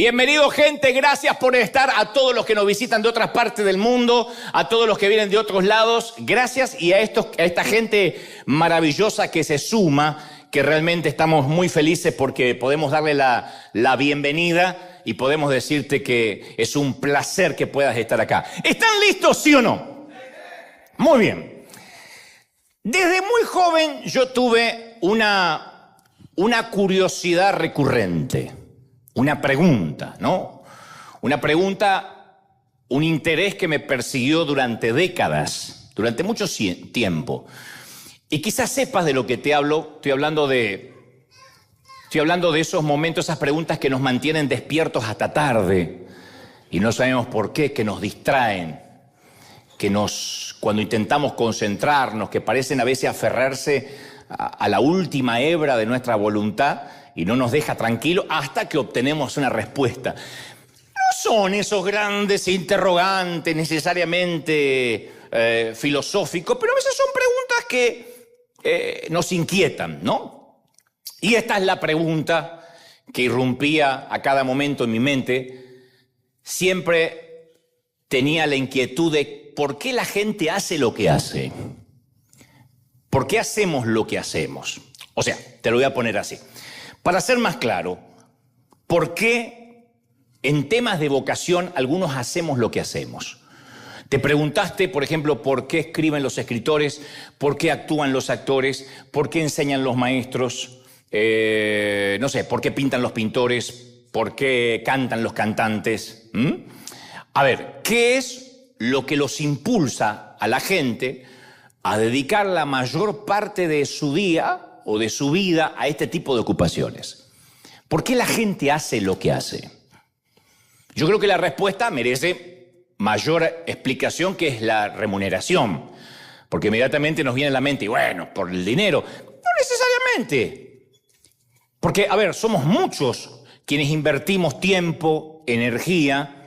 Bienvenido, gente, gracias por estar. A todos los que nos visitan de otras partes del mundo, a todos los que vienen de otros lados, gracias. Y a esta gente maravillosa que se suma, que realmente estamos muy felices porque podemos darle la bienvenida y podemos decirte que es un placer que puedas estar acá. ¿Están listos, sí o no? Muy bien. Desde muy joven yo tuve una curiosidad recurrente. Una pregunta, ¿no? Una pregunta, un interés que me persiguió durante décadas, durante mucho tiempo. Y quizás sepas de lo que te hablo. Estoy hablando de esos momentos, esas preguntas que nos mantienen despiertos hasta tarde y no sabemos por qué, que nos distraen, cuando intentamos concentrarnos, que parecen a veces aferrarse a la última hebra de nuestra voluntad y no nos deja tranquilo hasta que obtenemos una respuesta. No son esos grandes interrogantes necesariamente filosóficos, pero a veces son preguntas que nos inquietan, ¿no? Y esta es la pregunta que irrumpía a cada momento en mi mente. Siempre tenía la inquietud de ¿por qué la gente hace lo que hace? ¿Por qué hacemos lo que hacemos? O sea, te lo voy a poner así. Para ser más claro, ¿por qué en temas de vocación algunos hacemos lo que hacemos? Te preguntaste, por ejemplo, ¿por qué escriben los escritores? ¿Por qué actúan los actores? ¿Por qué enseñan los maestros? No sé, ¿por qué pintan los pintores? ¿Por qué cantan los cantantes? A ver, ¿qué es lo que los impulsa a la gente a dedicar la mayor parte de su día o de su vida a este tipo de ocupaciones? ¿Por qué la gente hace lo que hace? Yo creo que la respuesta merece mayor explicación, que es la remuneración. Porque inmediatamente nos viene a la mente, y bueno, por el dinero. No necesariamente. Porque, a ver, somos muchos quienes invertimos tiempo, energía,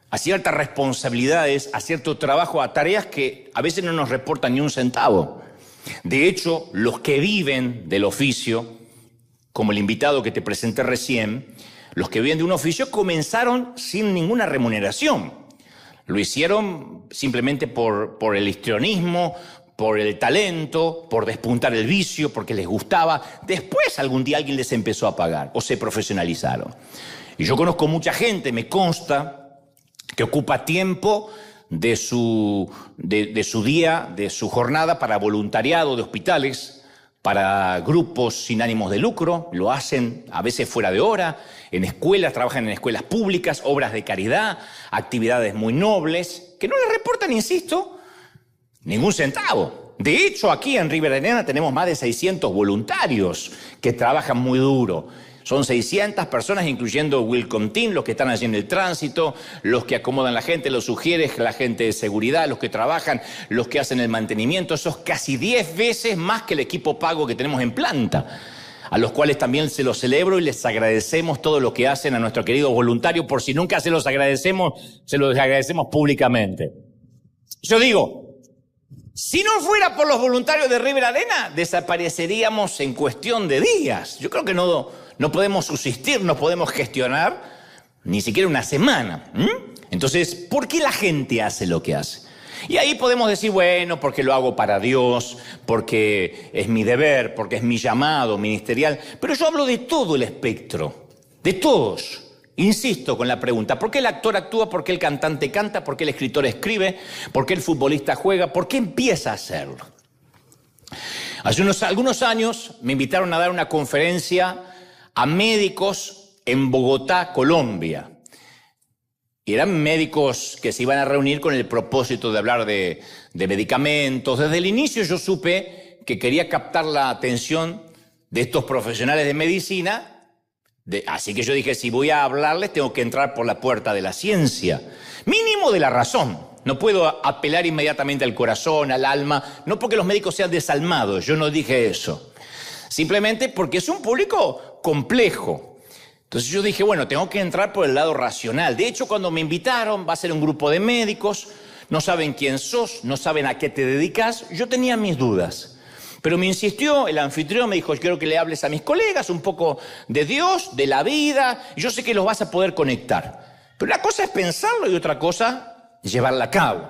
a ciertas responsabilidades, a cierto trabajo, a tareas que a veces no nos reportan ni un centavo. De hecho, los que viven del oficio, como el invitado que te presenté recién, los que viven de un oficio comenzaron sin ninguna remuneración. Lo hicieron simplemente por el histrionismo, por el talento, por despuntar el vicio, porque les gustaba. Después algún día alguien les empezó a pagar o se profesionalizaron. Y yo conozco mucha gente, me consta, que ocupa tiempo de su día, de su jornada para voluntariado de hospitales, para grupos sin ánimos de lucro. Lo hacen a veces fuera de hora, en escuelas, trabajan en escuelas públicas, obras de caridad, actividades muy nobles, que no les reportan, insisto, ningún centavo. De hecho, aquí en River Arena tenemos más de 600 voluntarios que trabajan muy duro. Son 600 personas, incluyendo Welcome Team, los que están allí en el tránsito, los que acomodan la gente, los sugieres, la gente de seguridad, los que trabajan, los que hacen el mantenimiento. Eso es casi 10 veces más que el equipo pago que tenemos en planta, a los cuales también se los celebro y les agradecemos todo lo que hacen a nuestro querido voluntario. Por si nunca se los agradecemos públicamente. Yo digo, si no fuera por los voluntarios de River Arena, desapareceríamos en cuestión de días. Yo creo que no podemos subsistir, no podemos gestionar ni siquiera una semana. Entonces, ¿por qué la gente hace lo que hace? Y ahí podemos decir, bueno, porque lo hago para Dios, porque es mi deber, porque es mi llamado ministerial. Pero yo hablo de todo el espectro, de todos. Insisto con la pregunta, ¿por qué el actor actúa? ¿Por qué el cantante canta? ¿Por qué el escritor escribe? ¿Por qué el futbolista juega? ¿Por qué empieza a hacerlo? Hace algunos años me invitaron a dar una conferencia a médicos en Bogotá, Colombia. Y eran médicos que se iban a reunir con el propósito de hablar de medicamentos. Desde el inicio yo supe que quería captar la atención de estos profesionales de medicina. Así que yo dije, si voy a hablarles, tengo que entrar por la puerta de la ciencia. Mínimo de la razón. No puedo apelar inmediatamente al corazón, al alma. No porque los médicos sean desalmados, yo no dije eso. Simplemente porque es un público complejo. Entonces yo dije, bueno, tengo que entrar por el lado racional. De hecho, cuando me invitaron, va a ser un grupo de médicos, no saben quién sos, no saben a qué te dedicas. Yo tenía mis dudas. Pero me insistió, el anfitrión me dijo, quiero que le hables a mis colegas un poco de Dios, de la vida, y yo sé que los vas a poder conectar. Pero una cosa es pensarlo y otra cosa es llevarla a cabo.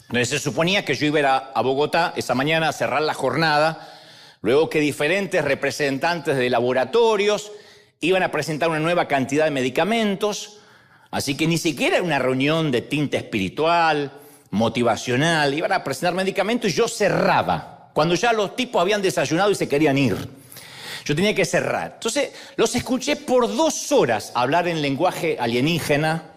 Entonces se suponía que yo iba a ir a Bogotá esa mañana a cerrar la jornada, luego que diferentes representantes de laboratorios iban a presentar una nueva cantidad de medicamentos, así que ni siquiera era una reunión de tinte espiritual, motivacional, iban a presentar medicamentos y yo cerraba, cuando ya los tipos habían desayunado y se querían ir. Yo tenía que cerrar. Entonces los escuché por 2 horas hablar en lenguaje alienígena,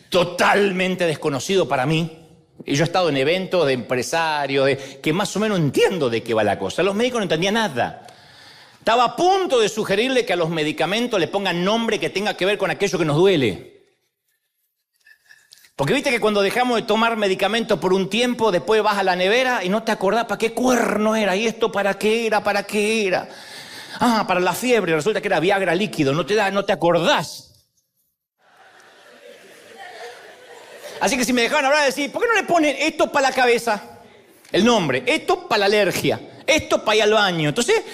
totalmente desconocido para mí. Y yo he estado en eventos de empresarios, que más o menos entiendo de qué va la cosa. Los médicos no entendían nada. Estaba a punto de sugerirle que a los medicamentos le pongan nombre que tenga que ver con aquello que nos duele. Porque viste que cuando dejamos de tomar medicamentos por un tiempo, después vas a la nevera y no te acordás para qué cuerno era, y esto para qué era. Ah, para la fiebre, resulta que era Viagra líquido, no te acordás. Así que si me dejaban hablar, decir, ¿por qué no le ponen esto para la cabeza? El nombre, esto para la alergia, esto para ir al baño. Entonces,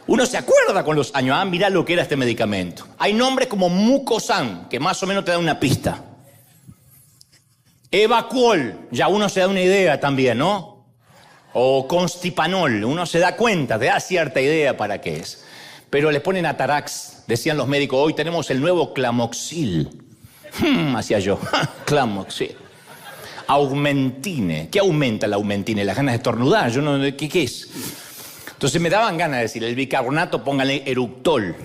uno se acuerda con los años, mirá lo que era este medicamento. Hay nombres como Mucosan, que más o menos te da una pista. Evacuol, ya uno se da una idea también, ¿no? O Constipanol, uno se da cuenta, te da cierta idea para qué es. Pero les ponen Atarax, decían los médicos, hoy tenemos el nuevo Clamoxil. Hacía yo, Clamoxil. Aumentine, ¿qué aumenta la Aumentine? Las ganas de estornudar, yo no, ¿qué es? Entonces me daban ganas de decir, el bicarbonato, póngale Eructol.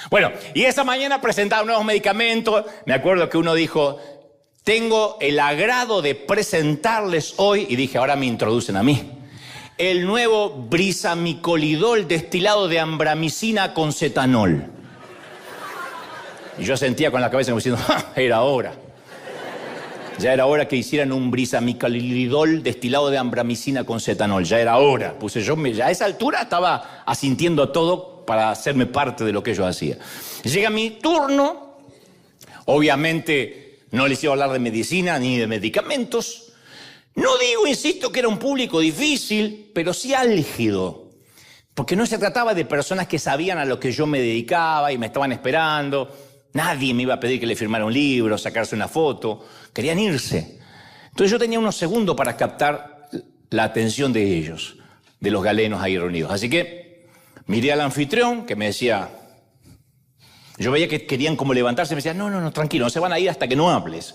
Bueno, y esa mañana presentaban nuevos medicamentos. Me acuerdo que uno dijo, tengo el agrado de presentarles hoy, y dije, ahora me introducen a mí, el nuevo Brisamicolidol destilado de ambramicina con cetanol. Y yo sentía con la cabeza como diciendo, era hora. Ya era hora que hicieran un Brisamicolidol destilado de ambramicina con cetanol. Ya era hora. Puse yo, ya a esa altura estaba asintiendo a todo para hacerme parte de lo que yo hacía. Llega mi turno. Obviamente no les iba a hablar de medicina ni de medicamentos. No digo, insisto, que era un público difícil, pero sí álgido. Porque no se trataba de personas que sabían a lo que yo me dedicaba y me estaban esperando. Nadie me iba a pedir que le firmara un libro, sacarse una foto. Querían irse. Entonces yo tenía unos segundos para captar la atención de ellos, de los galenos ahí reunidos. Así que miré al anfitrión que me decía... Yo veía que querían como levantarse y me decía, no, tranquilo, no se van a ir hasta que no hables.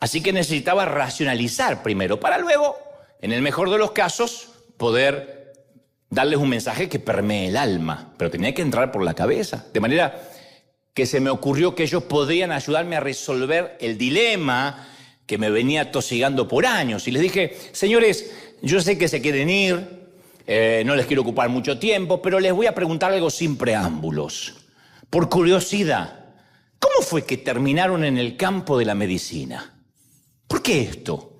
Así que necesitaba racionalizar primero, para luego, en el mejor de los casos, poder darles un mensaje que permee el alma. Pero tenía que entrar por la cabeza. De manera que se me ocurrió que ellos podrían ayudarme a resolver el dilema que me venía atosigando por años. Y les dije, señores, yo sé que se quieren ir, no les quiero ocupar mucho tiempo, pero les voy a preguntar algo sin preámbulos. Por curiosidad, ¿cómo fue que terminaron en el campo de la medicina? ¿Por qué esto?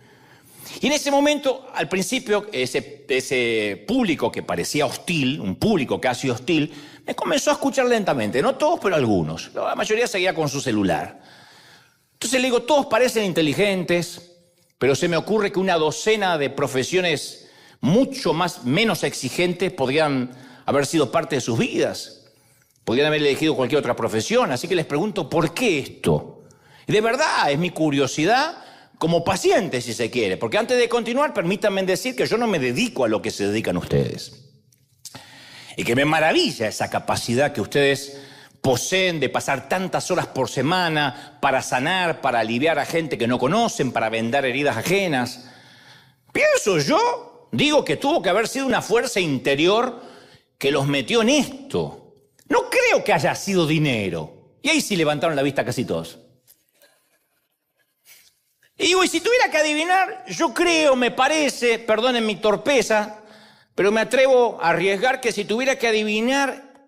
Y en ese momento, al principio, ese público que parecía hostil, un público casi hostil, me comenzó a escuchar lentamente. No todos, pero algunos. La mayoría seguía con su celular. Entonces le digo, todos parecen inteligentes, pero se me ocurre que una docena de profesiones mucho menos exigentes podrían haber sido parte de sus vidas. Podrían haber elegido cualquier otra profesión. Así que les pregunto, ¿por qué esto? Y de verdad, es mi curiosidad como paciente, si se quiere. Porque antes de continuar, permítanme decir que yo no me dedico a lo que se dedican ustedes. Y que me maravilla esa capacidad que ustedes poseen de pasar tantas horas por semana para sanar, para aliviar a gente que no conocen, para vendar heridas ajenas. Pienso yo, digo que tuvo que haber sido una fuerza interior que los metió en esto. No creo que haya sido dinero. Y ahí sí levantaron la vista casi todos. Y digo, y si tuviera que adivinar, yo creo, me parece, perdonen mi torpeza, pero me atrevo a arriesgar que si tuviera que adivinar,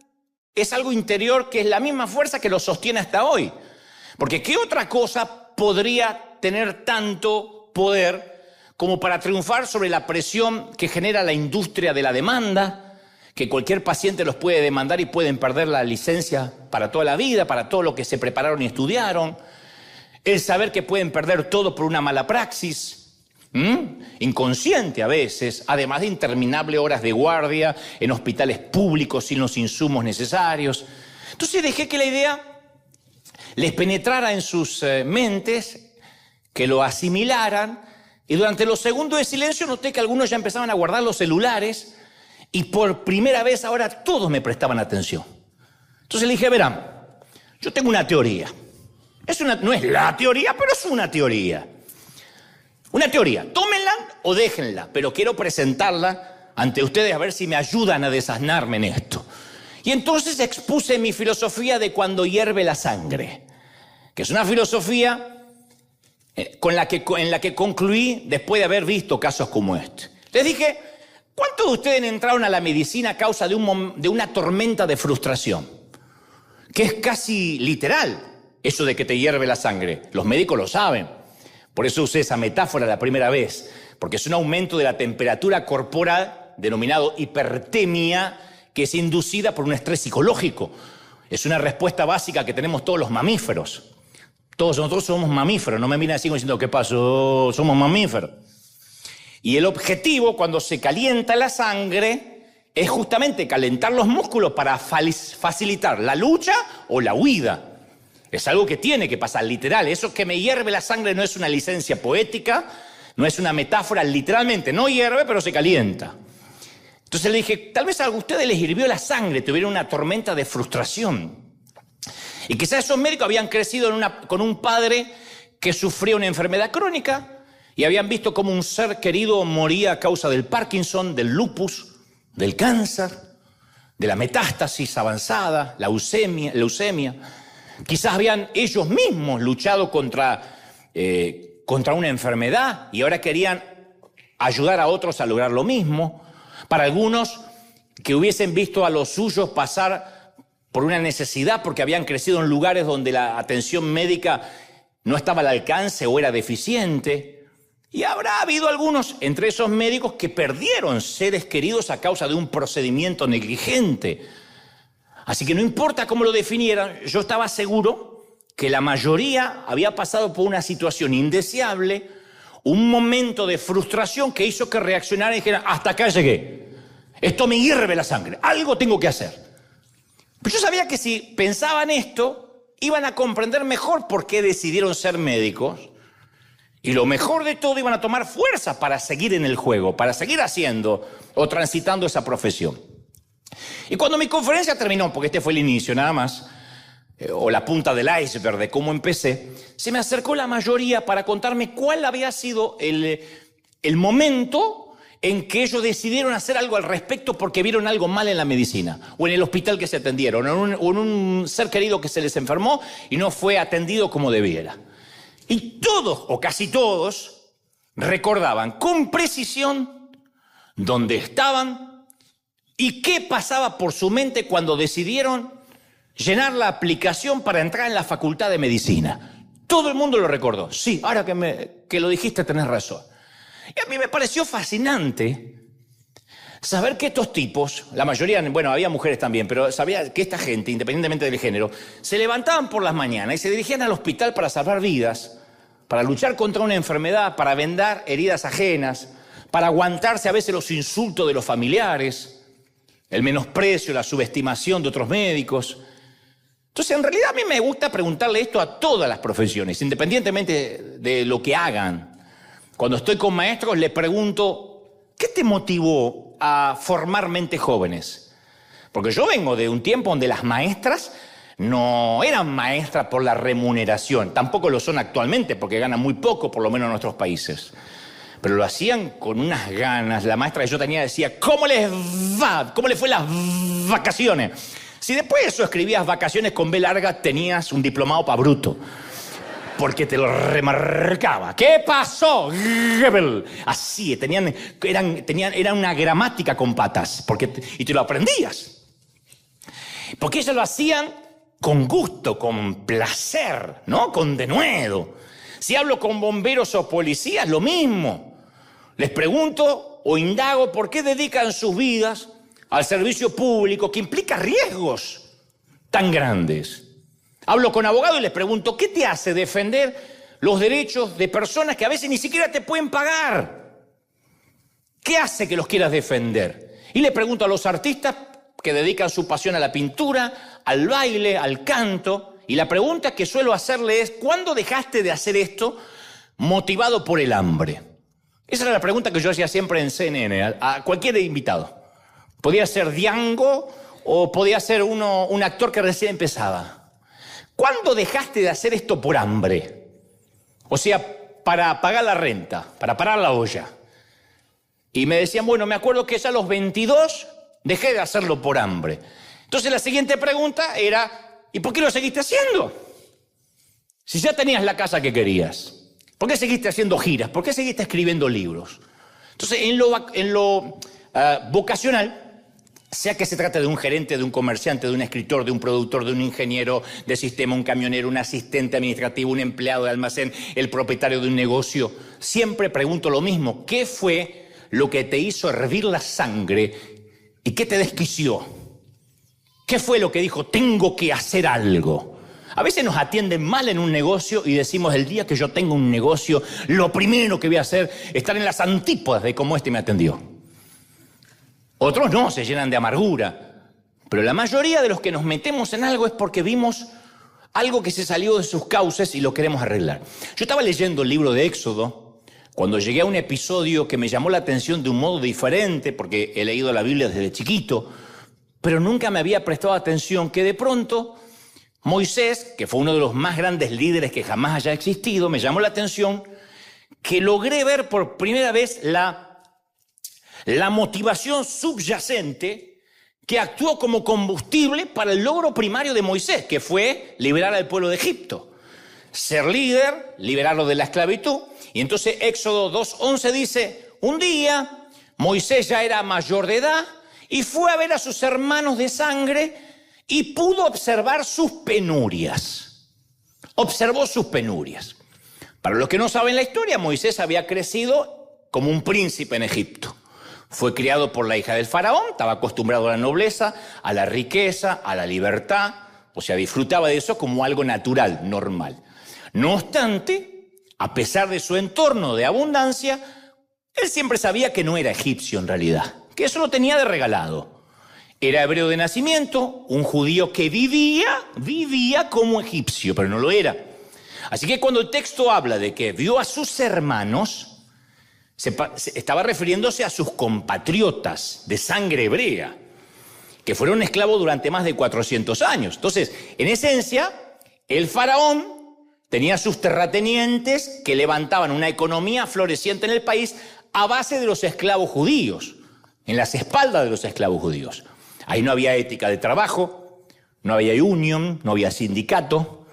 es algo interior que es la misma fuerza que lo sostiene hasta hoy. Porque ¿qué otra cosa podría tener tanto poder como para triunfar sobre la presión que genera la industria de la demanda? Que cualquier paciente los puede demandar y pueden perder la licencia para toda la vida, para todo lo que se prepararon y estudiaron. El saber que pueden perder todo por una mala praxis. inconsciente a veces, además de interminables horas de guardia en hospitales públicos sin los insumos necesarios. Entonces dejé que la idea les penetrara en sus mentes, que lo asimilaran, y durante los segundos de silencio noté que algunos ya empezaban a guardar los celulares y por primera vez ahora todos me prestaban atención. Entonces le dije, verán, yo tengo una teoría. No es la teoría, pero es una teoría. Una teoría, tómenla o déjenla, pero quiero presentarla ante ustedes a ver si me ayudan a desasnarme en esto. Y entonces expuse mi filosofía de cuando hierve la sangre, que es una filosofía en la que concluí después de haber visto casos como este. Les dije, ¿cuántos de ustedes entraron a la medicina a causa de una tormenta de frustración? Que es casi literal, eso de que te hierve la sangre. Los médicos lo saben. Por eso usé esa metáfora la primera vez, porque es un aumento de la temperatura corporal denominado hipertemia, que es inducida por un estrés psicológico. Es una respuesta básica que tenemos todos los mamíferos. Todos nosotros somos mamíferos, no me miren así como diciendo, ¿qué pasó? Somos mamíferos. Y el objetivo cuando se calienta la sangre es justamente calentar los músculos para facilitar la lucha o la huida. Es algo que tiene que pasar, literal. Eso que me hierve la sangre no es una licencia poética, no es una metáfora, literalmente. No hierve, pero se calienta. Entonces le dije, tal vez a ustedes les hirvió la sangre, tuvieron una tormenta de frustración. Y quizás esos médicos habían crecido con un padre que sufría una enfermedad crónica y habían visto cómo un ser querido moría a causa del Parkinson, del lupus, del cáncer, de la metástasis avanzada, la leucemia. Quizás habían ellos mismos luchado contra una enfermedad y ahora querían ayudar a otros a lograr lo mismo. Para algunos que hubiesen visto a los suyos pasar por una necesidad porque habían crecido en lugares donde la atención médica no estaba al alcance o era deficiente. Y habrá habido algunos entre esos médicos que perdieron seres queridos a causa de un procedimiento negligente. Así que no importa cómo lo definieran, yo estaba seguro que la mayoría había pasado por una situación indeseable, un momento de frustración que hizo que reaccionaran y dijeran, hasta acá llegué, esto me hierve la sangre, algo tengo que hacer. Pero yo sabía que si pensaban esto, iban a comprender mejor por qué decidieron ser médicos y lo mejor de todo, iban a tomar fuerza para seguir en el juego, para seguir haciendo o transitando esa profesión. Y cuando mi conferencia terminó, porque este fue el inicio nada más, o la punta del iceberg de cómo empecé, se me acercó la mayoría para contarme cuál había sido el momento en que ellos decidieron hacer algo al respecto porque vieron algo mal en la medicina, o en el hospital que se atendieron, o en un ser querido que se les enfermó y no fue atendido como debiera. Y todos, o casi todos, recordaban con precisión dónde estaban y qué pasaba por su mente cuando decidieron llenar la aplicación para entrar en la facultad de medicina. Todo el mundo lo recordó. Sí, ahora que lo dijiste tenés razón. Y a mí me pareció fascinante saber que estos tipos, la mayoría, bueno, había mujeres también, pero sabía que esta gente, independientemente del género, se levantaban por las mañanas y se dirigían al hospital para salvar vidas, para luchar contra una enfermedad, para vendar heridas ajenas, para aguantarse a veces los insultos de los familiares, el menosprecio, la subestimación de otros médicos. Entonces, en realidad a mí me gusta preguntarle esto a todas las profesiones, independientemente de lo que hagan. Cuando estoy con maestros les pregunto, ¿qué te motivó a formar mentes jóvenes? Porque yo vengo de un tiempo donde las maestras no eran maestras por la remuneración, tampoco lo son actualmente porque ganan muy poco, por lo menos en nuestros países. Pero lo hacían con unas ganas. La maestra que yo tenía decía, ¿cómo les va? ¿Cómo les fue las vacaciones? Si después de eso escribías vacaciones con B larga, tenías un diplomado pa' bruto. Porque te lo remarcaba. ¿Qué pasó? Así, era una gramática con patas. Y te lo aprendías. Porque ellos lo hacían con gusto, con placer, ¿no? Con denuedo. Si hablo con bomberos o policías, lo mismo. Les pregunto o indago por qué dedican sus vidas al servicio público, que implica riesgos tan grandes. Hablo con abogados y les pregunto, ¿qué te hace defender los derechos de personas que a veces ni siquiera te pueden pagar. ¿Qué hace que los quieras defender? Y le pregunto a los artistas que dedican su pasión a la pintura, al baile, al canto, y la pregunta que suelo hacerle es, ¿cuándo dejaste de hacer esto motivado por el hambre? Esa era la pregunta que yo hacía siempre en CNN, a cualquier invitado. Podía ser Django o podía ser un actor que recién empezaba. ¿Cuándo dejaste de hacer esto por hambre? O sea, para pagar la renta, para parar la olla. Y me decían, bueno, me acuerdo que ya a los 22 dejé de hacerlo por hambre. Entonces la siguiente pregunta era, ¿y por qué lo seguiste haciendo? Si ya tenías la casa que querías. ¿Por qué seguiste haciendo giras? ¿Por qué seguiste escribiendo libros? Entonces, en lo vocacional, sea que se trate de un gerente, de un comerciante, de un escritor, de un productor, de un ingeniero de sistema, un camionero, un asistente administrativo, un empleado de almacén, el propietario de un negocio, siempre pregunto lo mismo. ¿Qué fue lo que te hizo hervir la sangre y qué te desquició? ¿Qué fue lo que dijo, tengo que hacer algo? A veces nos atienden mal en un negocio y decimos, el día que yo tenga un negocio, lo primero que voy a hacer es estar en las antípodas de cómo este me atendió. Otros no, se llenan de amargura. Pero la mayoría de los que nos metemos en algo es porque vimos algo que se salió de sus cauces y lo queremos arreglar. Yo estaba leyendo el libro de Éxodo cuando llegué a un episodio que me llamó la atención de un modo diferente, porque he leído la Biblia desde chiquito, pero nunca me había prestado atención que de pronto Moisés, que fue uno de los más grandes líderes que jamás haya existido, me llamó la atención que logré ver por primera vez la motivación subyacente que actuó como combustible para el logro primario de Moisés, que fue liberar al pueblo de Egipto. Ser líder, liberarlo de la esclavitud. Y entonces Éxodo 2:11 dice, un día Moisés ya era mayor de edad y fue a ver a sus hermanos de sangre y pudo observar sus penurias. Observó sus penurias. Para los que no saben la historia, Moisés había crecido como un príncipe en Egipto. Fue criado por la hija del faraón, estaba acostumbrado a la nobleza, a la riqueza, a la libertad. O sea, disfrutaba de eso como algo natural, normal. No obstante, a pesar de su entorno de abundancia, él siempre sabía que no era egipcio en realidad, que eso lo tenía de regalado. Era hebreo de nacimiento, un judío que vivía como egipcio, pero no lo era. Así que cuando el texto habla de que vio a sus hermanos, estaba refiriéndose a sus compatriotas de sangre hebrea, que fueron esclavos durante más de 400 años. Entonces, en esencia, el faraón tenía sus terratenientes que levantaban una economía floreciente en el país a base de los esclavos judíos, en las espaldas de los esclavos judíos. Ahí no había ética de trabajo, no había unión, no había sindicato.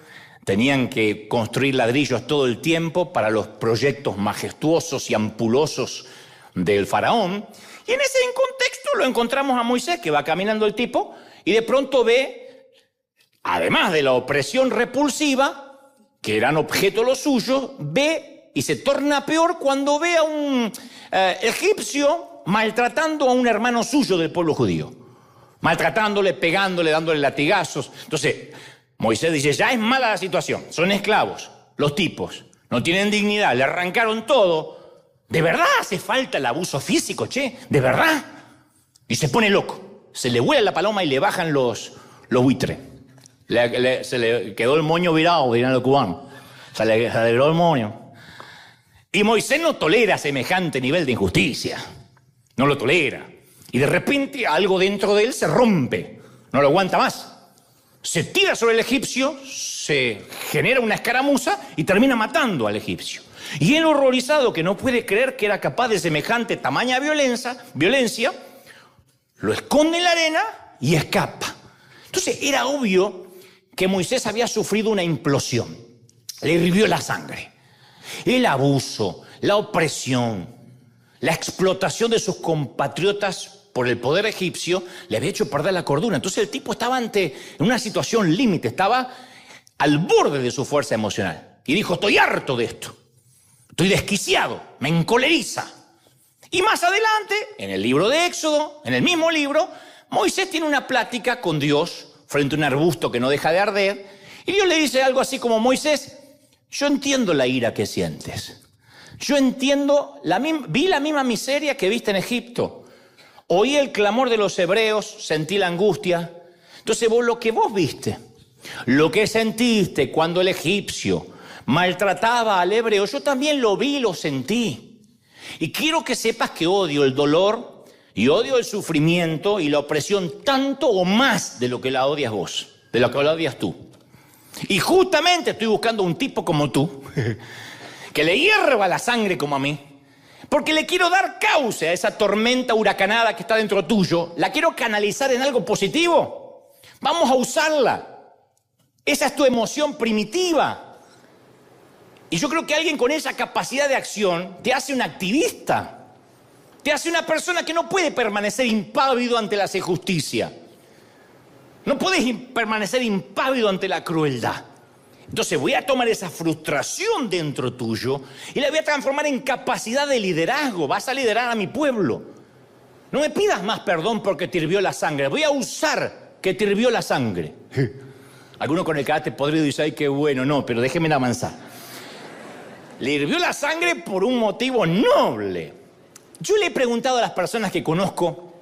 Tenían que construir ladrillos todo el tiempo para los proyectos majestuosos y ampulosos del faraón. Y en ese contexto lo encontramos a Moisés, que va caminando el tipo, y de pronto ve, además de la opresión repulsiva, que eran objeto lo suyo, ve y se torna peor cuando ve a un egipcio maltratando a un hermano suyo del pueblo judío. Maltratándole, pegándole, dándole latigazos. Entonces, Moisés dice, ya es mala la situación, son esclavos, los tipos, no tienen dignidad, le arrancaron todo. ¿De verdad hace falta el abuso físico, che? ¿De verdad? Y se pone loco, se le vuela la paloma y le bajan los buitres. Se le quedó el moño virado, dirán los cubanos. Se le quedó el moño. Y Moisés no tolera semejante nivel de injusticia, no lo tolera. Y de repente algo dentro de él se rompe, no lo aguanta más. Se tira sobre el egipcio, se genera una escaramuza y termina matando al egipcio. Y él, horrorizado, que no puede creer que era capaz de semejante tamaña violencia, lo esconde en la arena y escapa. Entonces era obvio que Moisés había sufrido una implosión. Le hirvió la sangre. El abuso, la opresión, la explotación de sus compatriotas por el poder egipcio le había hecho perder la cordura. Entonces el tipo estaba en una situación límite, estaba al borde de su fuerza emocional. Y dijo, estoy harto de esto, estoy desquiciado, me encoleriza. Y más adelante, en el libro de Éxodo, en el mismo libro, Moisés tiene una plática con Dios frente a un arbusto que no deja de arder. Y Dios le dice algo así como, Moisés, yo entiendo la ira que sientes. Yo entiendo, vi la misma miseria que viste en Egipto. Oí el clamor de los hebreos, sentí la angustia. Entonces lo que vos viste, lo que sentiste cuando el egipcio maltrataba al hebreo, yo también lo vi y lo sentí. Y quiero que sepas que odio el dolor y odio el sufrimiento y la opresión tanto o más de lo que la odias vos, de lo que la odias tú. Y justamente estoy buscando un tipo como tú, que le hierva la sangre como a mí, porque le quiero dar cauce a esa tormenta huracanada que está dentro tuyo. La quiero canalizar en algo positivo. Vamos a usarla. Esa es tu emoción primitiva. Y yo creo que alguien con esa capacidad de acción te hace un activista. Te hace una persona que no puede permanecer impávido ante la injusticia. No puedes permanecer impávido ante la crueldad. Entonces voy a tomar esa frustración dentro tuyo y la voy a transformar en capacidad de liderazgo. Vas a liderar a mi pueblo. No me pidas más perdón porque te hirvió la sangre. Voy a usar que te hirvió la sangre. Alguno con el carácter podrido dice, ay, qué bueno. No, pero déjenme avanzar. Le hirvió la sangre por un motivo noble. Yo le he preguntado a las personas que conozco,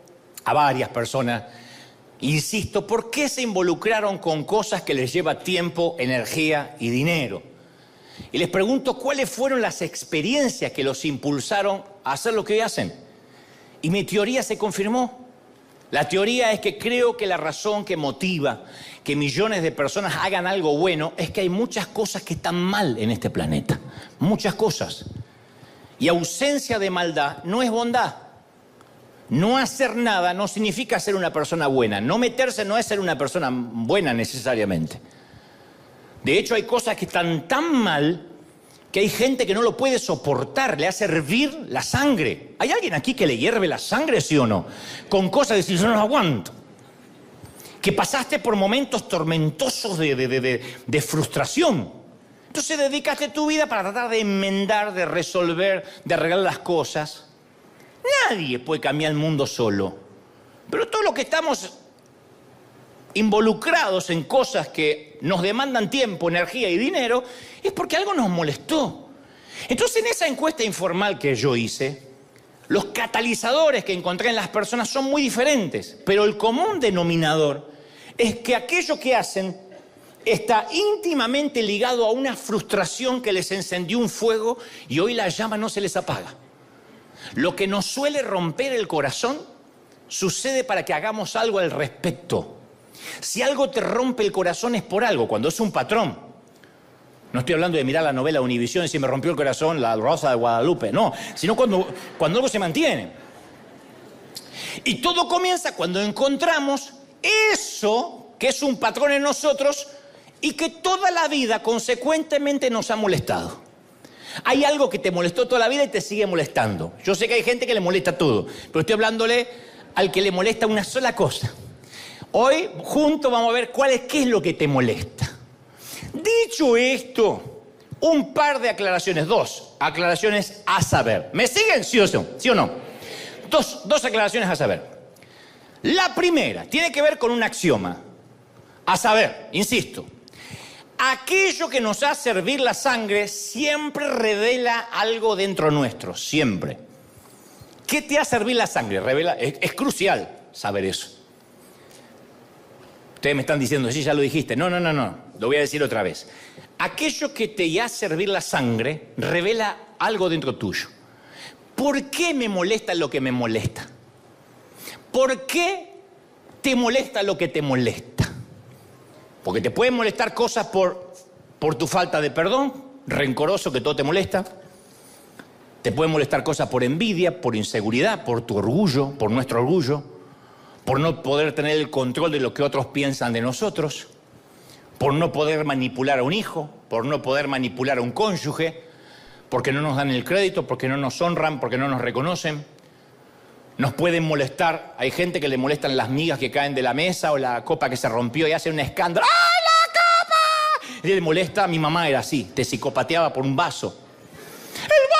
a varias personas, insisto, ¿por qué se involucraron con cosas que les lleva tiempo, energía y dinero? Y les pregunto cuáles fueron las experiencias que los impulsaron a hacer lo que hoy hacen. Y mi teoría se confirmó. La teoría es que creo que la razón que motiva que millones de personas hagan algo bueno es que hay muchas cosas que están mal en este planeta. Muchas cosas. Y ausencia de maldad no es bondad. No hacer nada no significa ser una persona buena. No meterse no es ser una persona buena necesariamente. De hecho, hay cosas que están tan mal que hay gente que no lo puede soportar, le hace hervir la sangre. ¿Hay alguien aquí que le hierve la sangre, sí o no? Con cosas de decir, yo no lo aguanto. Que pasaste por momentos tormentosos de frustración. Entonces dedicaste tu vida para tratar de enmendar, de resolver, de arreglar las cosas. Nadie puede cambiar el mundo solo. Pero todos los que estamos involucrados en cosas que nos demandan tiempo, energía y dinero, es porque algo nos molestó. Entonces, en esa encuesta informal que yo hice, los catalizadores que encontré en las personas son muy diferentes, pero el común denominador es que aquello que hacen está íntimamente ligado a una frustración que les encendió un fuego y hoy la llama no se les apaga. Lo que nos suele romper el corazón sucede para que hagamos algo al respecto. Si algo te rompe el corazón es por algo, cuando es un patrón. No estoy hablando de mirar la novela Univisión y si me rompió el corazón la Rosa de Guadalupe, no, sino cuando algo se mantiene. Y todo comienza cuando encontramos eso que es un patrón en nosotros y que toda la vida consecuentemente nos ha molestado. Hay algo que te molestó toda la vida y te sigue molestando. Yo sé que hay gente que le molesta todo, pero estoy hablándole al que le molesta una sola cosa. Hoy juntos vamos a ver qué es lo que te molesta. Dicho esto, un par de aclaraciones, dos aclaraciones a saber. ¿Me siguen? ¿Sí o no? ¿Sí o no? Dos aclaraciones a saber. La primera tiene que ver con un axioma. A saber, insisto, aquello que nos hace hervir la sangre siempre revela algo dentro nuestro, siempre. ¿Qué te hace hervir la sangre? Es crucial saber eso. Ustedes me están diciendo, sí, ya lo dijiste. No, lo voy a decir otra vez. Aquello que te hace hervir la sangre revela algo dentro tuyo. ¿Por qué me molesta lo que me molesta? ¿Por qué te molesta lo que te molesta? Porque te pueden molestar cosas por tu falta de perdón, rencoroso que todo te molesta. Te pueden molestar cosas por envidia, por inseguridad, por tu orgullo, por nuestro orgullo, por no poder tener el control de lo que otros piensan de nosotros, por no poder manipular a un hijo, por no poder manipular a un cónyuge, porque no nos dan el crédito, porque no nos honran, porque no nos reconocen. Nos pueden molestar, hay gente que le molestan las migas que caen de la mesa o la copa que se rompió y hace un escándalo. ¡Ay, la copa! Y le molesta, a mi mamá era así, te psicopateaba por un vaso. ¡El vaso!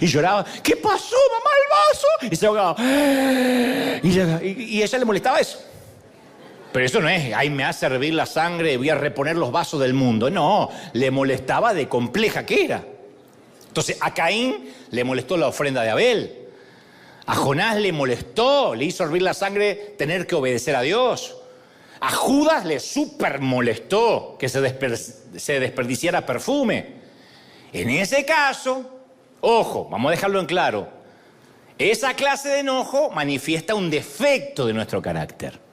Y lloraba, ¿qué pasó, mamá, el vaso? Y se ahogaba. Y ella le molestaba eso. Pero eso no es, ay, me hace hervir la sangre y voy a reponer los vasos del mundo. No, le molestaba de compleja que era. Entonces, a Caín le molestó la ofrenda de Abel. A Jonás le molestó, le hizo hervir la sangre tener que obedecer a Dios. A Judas le súper molestó que se desperdiciara perfume. En ese caso, ojo, vamos a dejarlo en claro, esa clase de enojo manifiesta un defecto de nuestro carácter.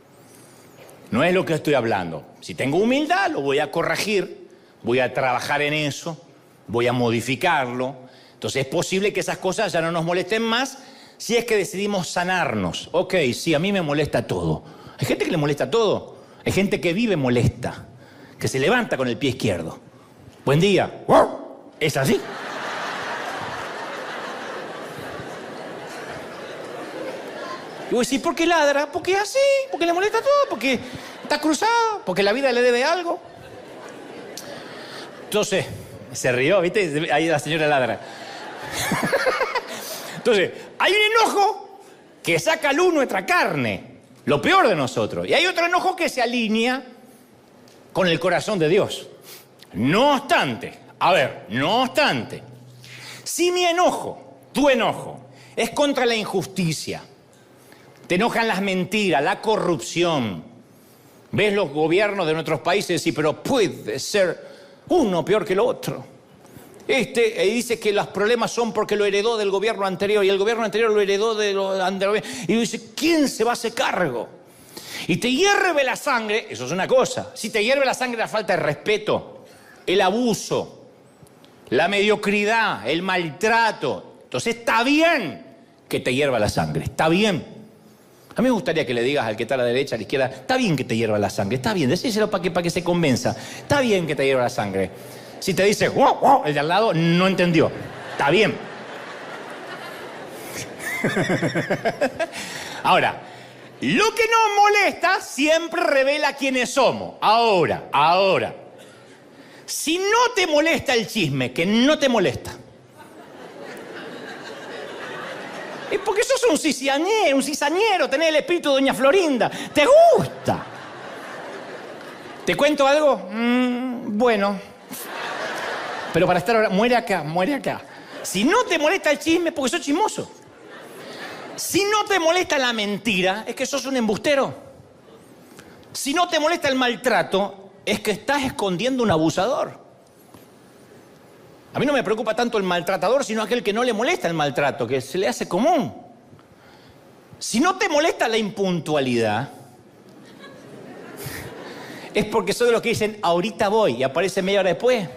No es lo que estoy hablando. Si tengo humildad, lo voy a corregir, voy a trabajar en eso, voy a modificarlo. Entonces es posible que esas cosas ya no nos molesten más si es que decidimos sanarnos. Ok, sí, a mí me molesta todo. Hay gente que le molesta todo. Hay gente que vive molesta, que se levanta con el pie izquierdo. Buen día. ¿Es así? Y vos decís, ¿por qué ladra? Porque es así, porque le molesta todo, porque está cruzado, porque la vida le debe algo. Entonces, se rió, ¿viste? Ahí la señora ladra. Entonces, hay un enojo que saca a luz nuestra carne, lo peor de nosotros. Y hay otro enojo que se alinea con el corazón de Dios. No obstante, si mi enojo, tu enojo, es contra la injusticia, te enojan las mentiras, la corrupción. Ves los gobiernos de nuestros países y decís, pero puede ser uno peor que el otro. Dice que los problemas son porque lo heredó del gobierno anterior y el gobierno anterior lo heredó de los anteriores. Y dice, ¿quién se va a hacer cargo? Y te hierve la sangre, eso es una cosa. Si te hierve la sangre, la falta de respeto, el abuso, la mediocridad, el maltrato. Entonces está bien que te hierva la sangre, está bien. A mí me gustaría que le digas al que está a la derecha, a la izquierda, está bien que te hierva la sangre, está bien, decíselo para que se convenza. Está bien que te hierva la sangre. Si te dice, wow, wow, el de al lado no entendió. Está bien. Ahora, lo que nos molesta siempre revela quiénes somos. Ahora. Si no te molesta el chisme, que no te molesta, es porque sos un cizañero, tenés el espíritu de Doña Florinda. ¿Te gusta? ¿Te cuento algo? Bueno. Pero para estar ahora, muere acá. Si no te molesta el chisme, es porque sos chismoso. Si no te molesta la mentira, es que sos un embustero. Si no te molesta el maltrato, es que estás escondiendo un abusador. A mí no me preocupa tanto el maltratador, sino aquel que no le molesta el maltrato, que se le hace común. Si no te molesta la impuntualidad, es porque soy de los que dicen, ahorita voy, y aparece media hora después.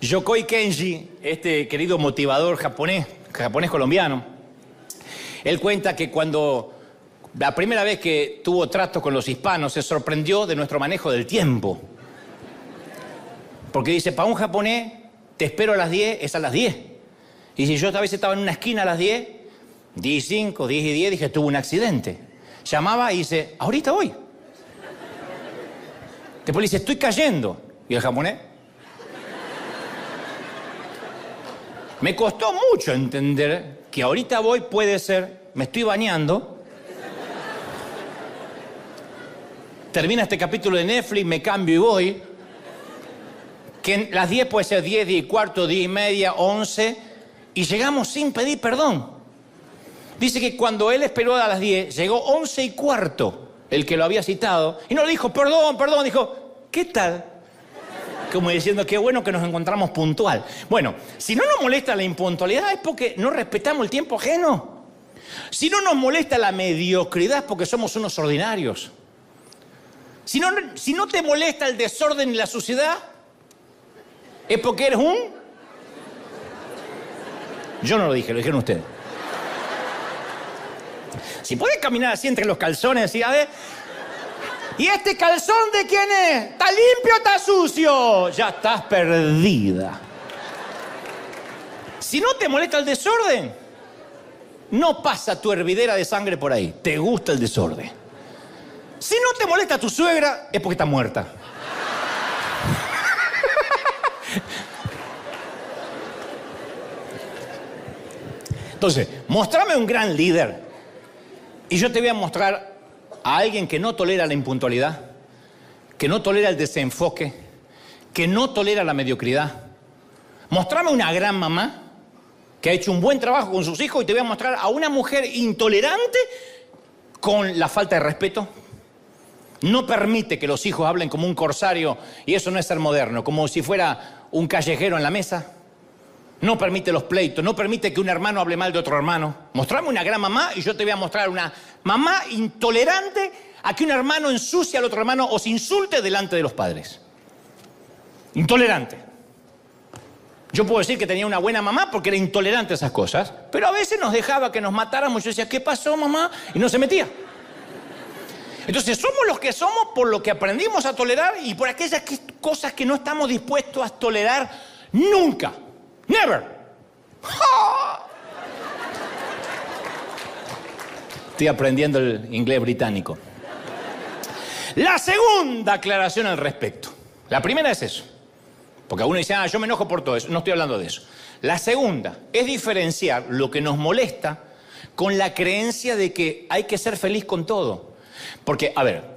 Yokoi Kenji, este querido motivador japonés colombiano, él cuenta que cuando la primera vez que tuvo trato con los hispanos se sorprendió de nuestro manejo del tiempo. Porque dice, para un japonés, te espero a las 10, es a las 10. Y si yo esta vez estaba en una esquina a las 10, 10:05, 10:10, dije, tuve un accidente. Llamaba y dice, ahorita voy. Después le dice, estoy cayendo. ¿Y el japonés? Me costó mucho entender que ahorita voy puede ser, me estoy bañando, termina este capítulo de Netflix, me cambio y voy, que las 10 puede ser 10, 10:15, 10:30, 11, y llegamos sin pedir perdón. Dice que cuando él esperó a las 10, llegó 11:15, el que lo había citado, y no le dijo, perdón, dijo, ¿qué tal? Como diciendo, qué bueno que nos encontramos puntual. Bueno, si no nos molesta la impuntualidad es porque no respetamos el tiempo ajeno. Si no nos molesta la mediocridad es porque somos unos ordinarios. Si no te molesta el desorden y la suciedad, es porque eres un... Yo no lo dije, lo dijeron ustedes. Si puedes caminar así entre los calzones y a ver... ¿Y este calzón de quién es? ¿Está limpio o está sucio? Ya estás perdida. Si no te molesta el desorden, no pasa tu hervidera de sangre por ahí. Te gusta el desorden. Si no te molesta tu suegra, es porque está muerta. Entonces, mostrame un gran líder Y yo te voy a mostrar a alguien que no tolera la impuntualidad, que no tolera el desenfoque, que no tolera la mediocridad. Mostrame una gran mamá que ha hecho un buen trabajo con sus hijos y te voy a mostrar a una mujer intolerante con la falta de respeto. No permite que los hijos hablen como un corsario, y eso no es ser moderno, como si fuera un callejero en la mesa. No permite los pleitos, no permite que un hermano hable mal de otro hermano. Mostrame una gran mamá y yo te voy a mostrar una mamá intolerante a que un hermano ensucie al otro hermano o se insulte delante de los padres. Intolerante. Yo puedo decir que tenía una buena mamá porque era intolerante a esas cosas, pero a veces nos dejaba que nos matáramos. Yo decía, ¿qué pasó, mamá? Y no se metía. Entonces somos los que somos por lo que aprendimos a tolerar y por aquellas cosas que no estamos dispuestos a tolerar nunca. Never. Estoy aprendiendo el inglés británico. La segunda aclaración al respecto. La primera es eso. Porque uno dice, yo me enojo por todo eso. No estoy hablando de eso. La segunda es diferenciar lo que nos molesta con la creencia de que hay que ser feliz con todo. Porque, a ver,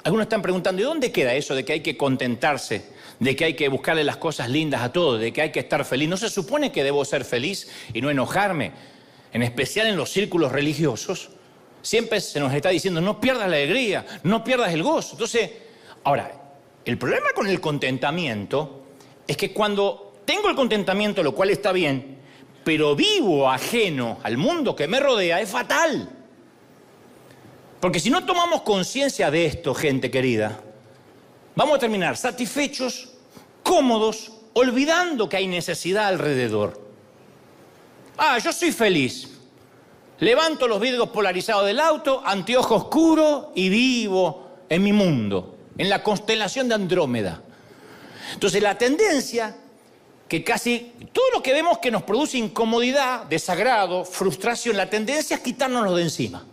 algunos están preguntando, ¿y dónde queda eso de que hay que contentarse, de que hay que buscarle las cosas lindas a todo, de que hay que estar feliz? ¿No se supone que debo ser feliz y no enojarme? En especial en los círculos religiosos, siempre se nos está diciendo, no pierdas la alegría, no pierdas el gozo. Entonces, ahora, el problema con el contentamiento es que cuando tengo el contentamiento, lo cual está bien, pero vivo ajeno al mundo que me rodea, es fatal. Porque si no tomamos conciencia de esto, gente querida, vamos a terminar satisfechos, cómodos, olvidando que hay necesidad alrededor. Yo soy feliz. Levanto los vidrios polarizados del auto, anteojo oscuro y vivo en mi mundo, en la constelación de Andrómeda. Entonces la tendencia, que casi todo lo que vemos que nos produce incomodidad, desagrado, frustración, la tendencia es quitárnoslo de encima.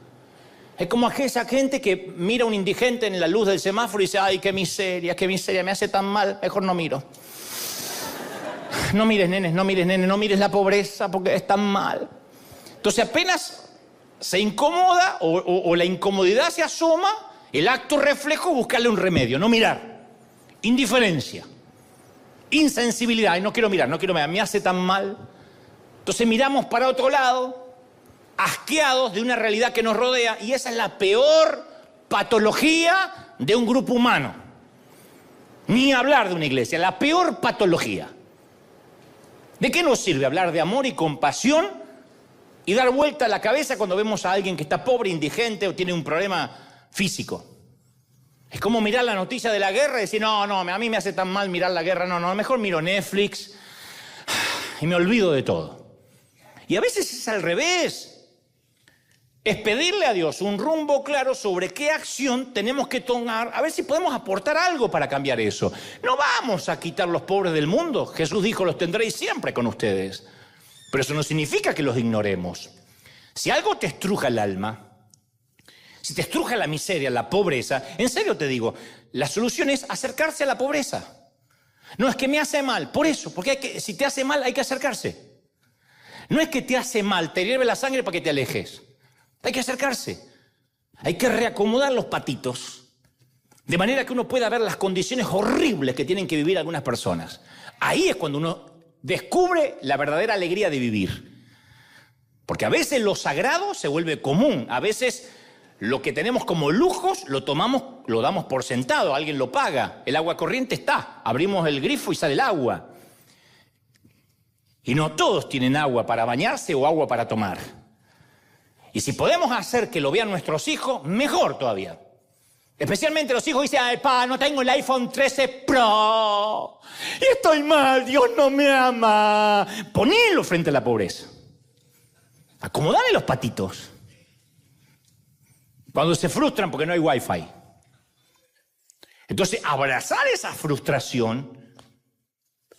Es como esa gente que mira a un indigente en la luz del semáforo y dice, ay, qué miseria, me hace tan mal, mejor no miro. No mires, nenes, no mires la pobreza porque es tan mal. Entonces apenas se incomoda o la incomodidad se asoma, el acto reflejo es buscarle un remedio, no mirar. Indiferencia, insensibilidad, no quiero mirar, me hace tan mal. Entonces miramos para otro lado, asqueados de una realidad que nos rodea, y esa es la peor patología de un grupo humano. Ni hablar de una iglesia, la peor patología. ¿De qué nos sirve hablar de amor y compasión y dar vuelta a la cabeza cuando vemos a alguien que está pobre, indigente o tiene un problema físico? Es como mirar la noticia de la guerra y decir, no, a mí me hace tan mal mirar la guerra, no, mejor miro Netflix y me olvido de todo. Y a veces es al revés. Es pedirle a Dios un rumbo claro sobre qué acción tenemos que tomar, a ver si podemos aportar algo para cambiar eso. No vamos a quitar los pobres del mundo. Jesús dijo, los tendréis siempre con ustedes. Pero eso no significa que los ignoremos. Si algo te estruja el alma, si te estruja la miseria, la pobreza, en serio te digo, la solución es acercarse a la pobreza. No es que me hace mal, por eso, porque si te hace mal hay que acercarse. No es que te hace mal, te hierve la sangre para que te alejes. Hay que acercarse. Hay que reacomodar los patitos, de manera que uno pueda ver las condiciones horribles que tienen que vivir algunas personas. Ahí es cuando uno descubre la verdadera alegría de vivir. Porque a veces lo sagrado se vuelve común. A veces lo que tenemos como lujos lo damos por sentado. Alguien lo paga. El agua corriente está. Abrimos el grifo y sale el agua. Y no todos tienen agua para bañarse o agua para tomar. Y si podemos hacer que lo vean nuestros hijos, mejor todavía. Especialmente los hijos dicen, ay, pa, no tengo el iPhone 13 Pro. Y estoy mal, Dios no me ama. Ponelo frente a la pobreza. Acomodale los patitos. Cuando se frustran porque no hay Wi-Fi. Entonces, abrazar esa frustración,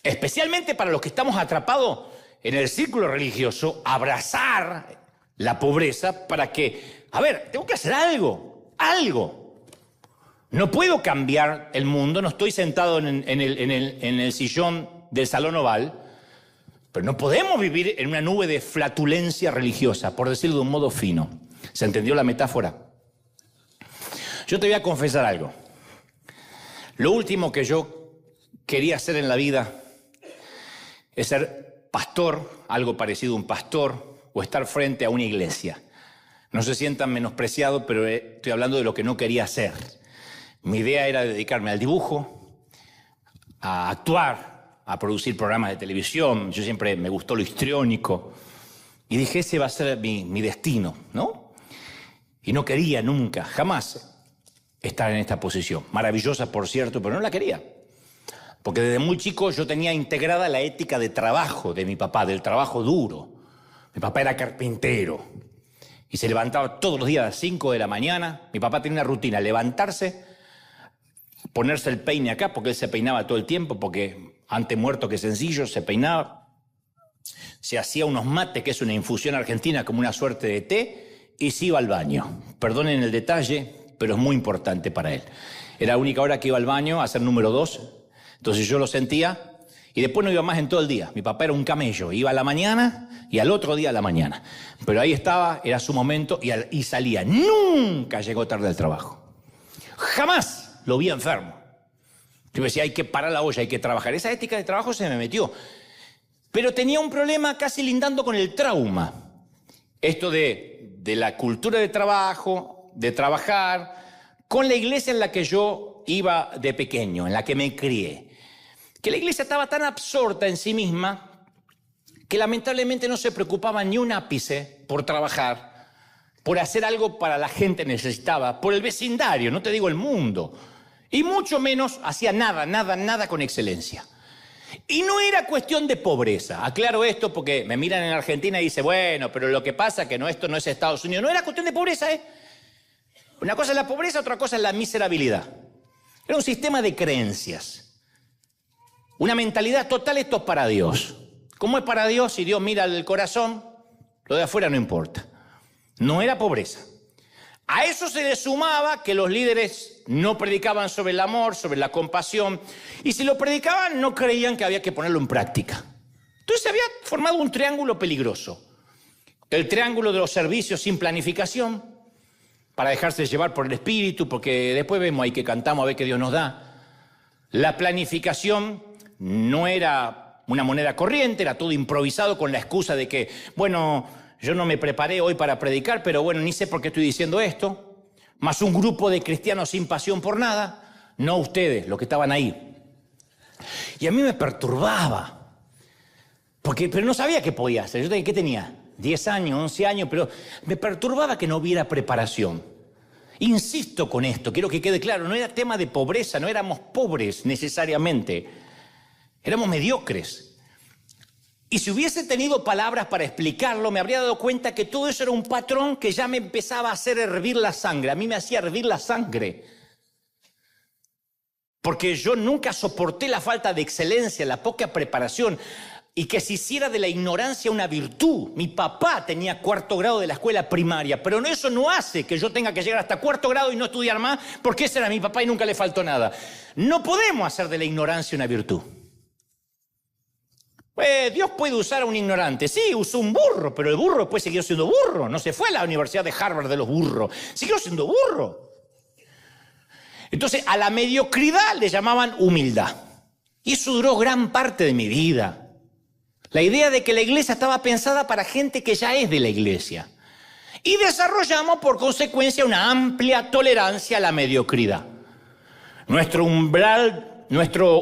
especialmente para los que estamos atrapados en el círculo religioso, abrazar la pobreza para que, tengo que hacer algo. No puedo cambiar el mundo, no estoy sentado en el sillón del salón oval, pero no podemos vivir en una nube de flatulencia religiosa, por decirlo de un modo fino. ¿Se entendió la metáfora? Yo te voy a confesar algo. Lo último que yo quería hacer en la vida es ser pastor, algo parecido a un pastor, o estar frente a una iglesia. No se sientan menospreciados, pero estoy hablando de lo que no quería hacer. Mi idea era dedicarme al dibujo, a actuar, a producir programas de televisión. Yo siempre me gustó lo histriónico. Y dije, ese va a ser mi destino, ¿no? Y no quería nunca, jamás, estar en esta posición. Maravillosa, por cierto, pero no la quería. Porque desde muy chico yo tenía integrada la ética de trabajo de mi papá, del trabajo duro. Mi papá era carpintero y se levantaba todos los días a las 5 de la mañana. Mi papá tenía una rutina, levantarse, ponerse el peine acá, porque él se peinaba todo el tiempo, porque antes muerto que sencillo, se peinaba. Se hacía unos mates, que es una infusión argentina, como una suerte de té, y se iba al baño. Perdonen el detalle, pero es muy importante para él. Era la única hora que iba al baño a hacer número 2, entonces yo lo sentía, y después no iba más en todo el día. Mi papá era un camello, iba a la mañana y al otro día a la mañana. Pero ahí estaba, era su momento, y salía. Nunca llegó tarde al trabajo. Jamás lo vi enfermo. Yo me decía, hay que parar la olla, hay que trabajar. Esa ética de trabajo se me metió. Pero tenía un problema casi lindando con el trauma. Esto de la cultura de trabajo, de trabajar, con la iglesia en la que yo iba de pequeño, en la que me crié. Que la iglesia estaba tan absorta en sí misma que lamentablemente no se preocupaba ni un ápice por trabajar, por hacer algo para la gente necesitada, por el vecindario, no te digo el mundo. Y mucho menos hacía nada con excelencia. Y no era cuestión de pobreza. Aclaro esto porque me miran en Argentina y dicen, bueno, pero lo que pasa es que esto no es Estados Unidos. No era cuestión de pobreza, ¿eh? Una cosa es la pobreza, otra cosa es la miserabilidad. Era un sistema de creencias. Una mentalidad total, esto es para Dios. ¿Cómo es para Dios? Si Dios mira el corazón, lo de afuera no importa. No era pobreza. A eso se le sumaba que los líderes no predicaban sobre el amor, sobre la compasión, y si lo predicaban no creían que había que ponerlo en práctica. Entonces se había formado un triángulo peligroso. El triángulo de los servicios sin planificación, para dejarse llevar por el espíritu, porque después vemos ahí que cantamos a ver qué Dios nos da. La planificación no era una moneda corriente, era todo improvisado con la excusa de que, bueno, yo no me preparé hoy para predicar, pero bueno, ni sé por qué estoy diciendo esto. Más un grupo de cristianos sin pasión por nada, no ustedes, los que estaban ahí. Y a mí me perturbaba, pero no sabía qué podía hacer. Yo, ¿qué tenía? 10 años, 11 años, pero me perturbaba que no hubiera preparación. Insisto con esto, quiero que quede claro, no era tema de pobreza, no éramos pobres necesariamente, éramos mediocres. Y si hubiese tenido palabras para explicarlo, me habría dado cuenta que todo eso era un patrón que ya me empezaba a hacer hervir la sangre. A mí me hacía hervir la sangre. Porque yo nunca soporté la falta de excelencia, la poca preparación, y que se hiciera de la ignorancia una virtud. Mi papá tenía 4º grado de la escuela primaria, pero eso no hace que yo tenga que llegar hasta 4º grado y no estudiar más, porque ese era mi papá y nunca le faltó nada. No podemos hacer de la ignorancia una virtud. Dios puede usar a un ignorante. Sí, usó un burro, pero el burro después siguió siendo burro. No se fue a la Universidad de Harvard de los burros. Siguió siendo burro. Entonces, a la mediocridad le llamaban humildad. Y eso duró gran parte de mi vida. La idea de que la iglesia estaba pensada para gente que ya es de la iglesia. Y desarrollamos, por consecuencia, una amplia tolerancia a la mediocridad. Nuestro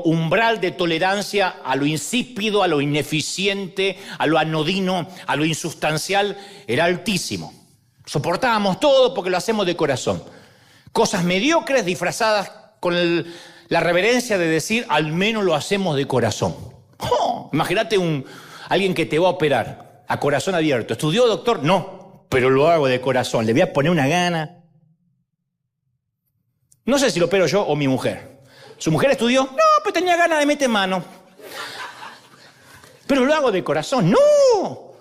umbral de tolerancia a lo insípido, a lo ineficiente, a lo anodino, a lo insustancial, era altísimo. Soportábamos todo porque lo hacemos de corazón. Cosas mediocres disfrazadas con la reverencia de decir, al menos lo hacemos de corazón. Imagínate alguien que te va a operar a corazón abierto. ¿Estudió, doctor? No, pero lo hago de corazón. Le voy a poner una gana. No sé si lo opero yo o mi mujer. ¿Su mujer estudió? No, pero tenía ganas de meter mano. Pero lo hago de corazón. ¡No!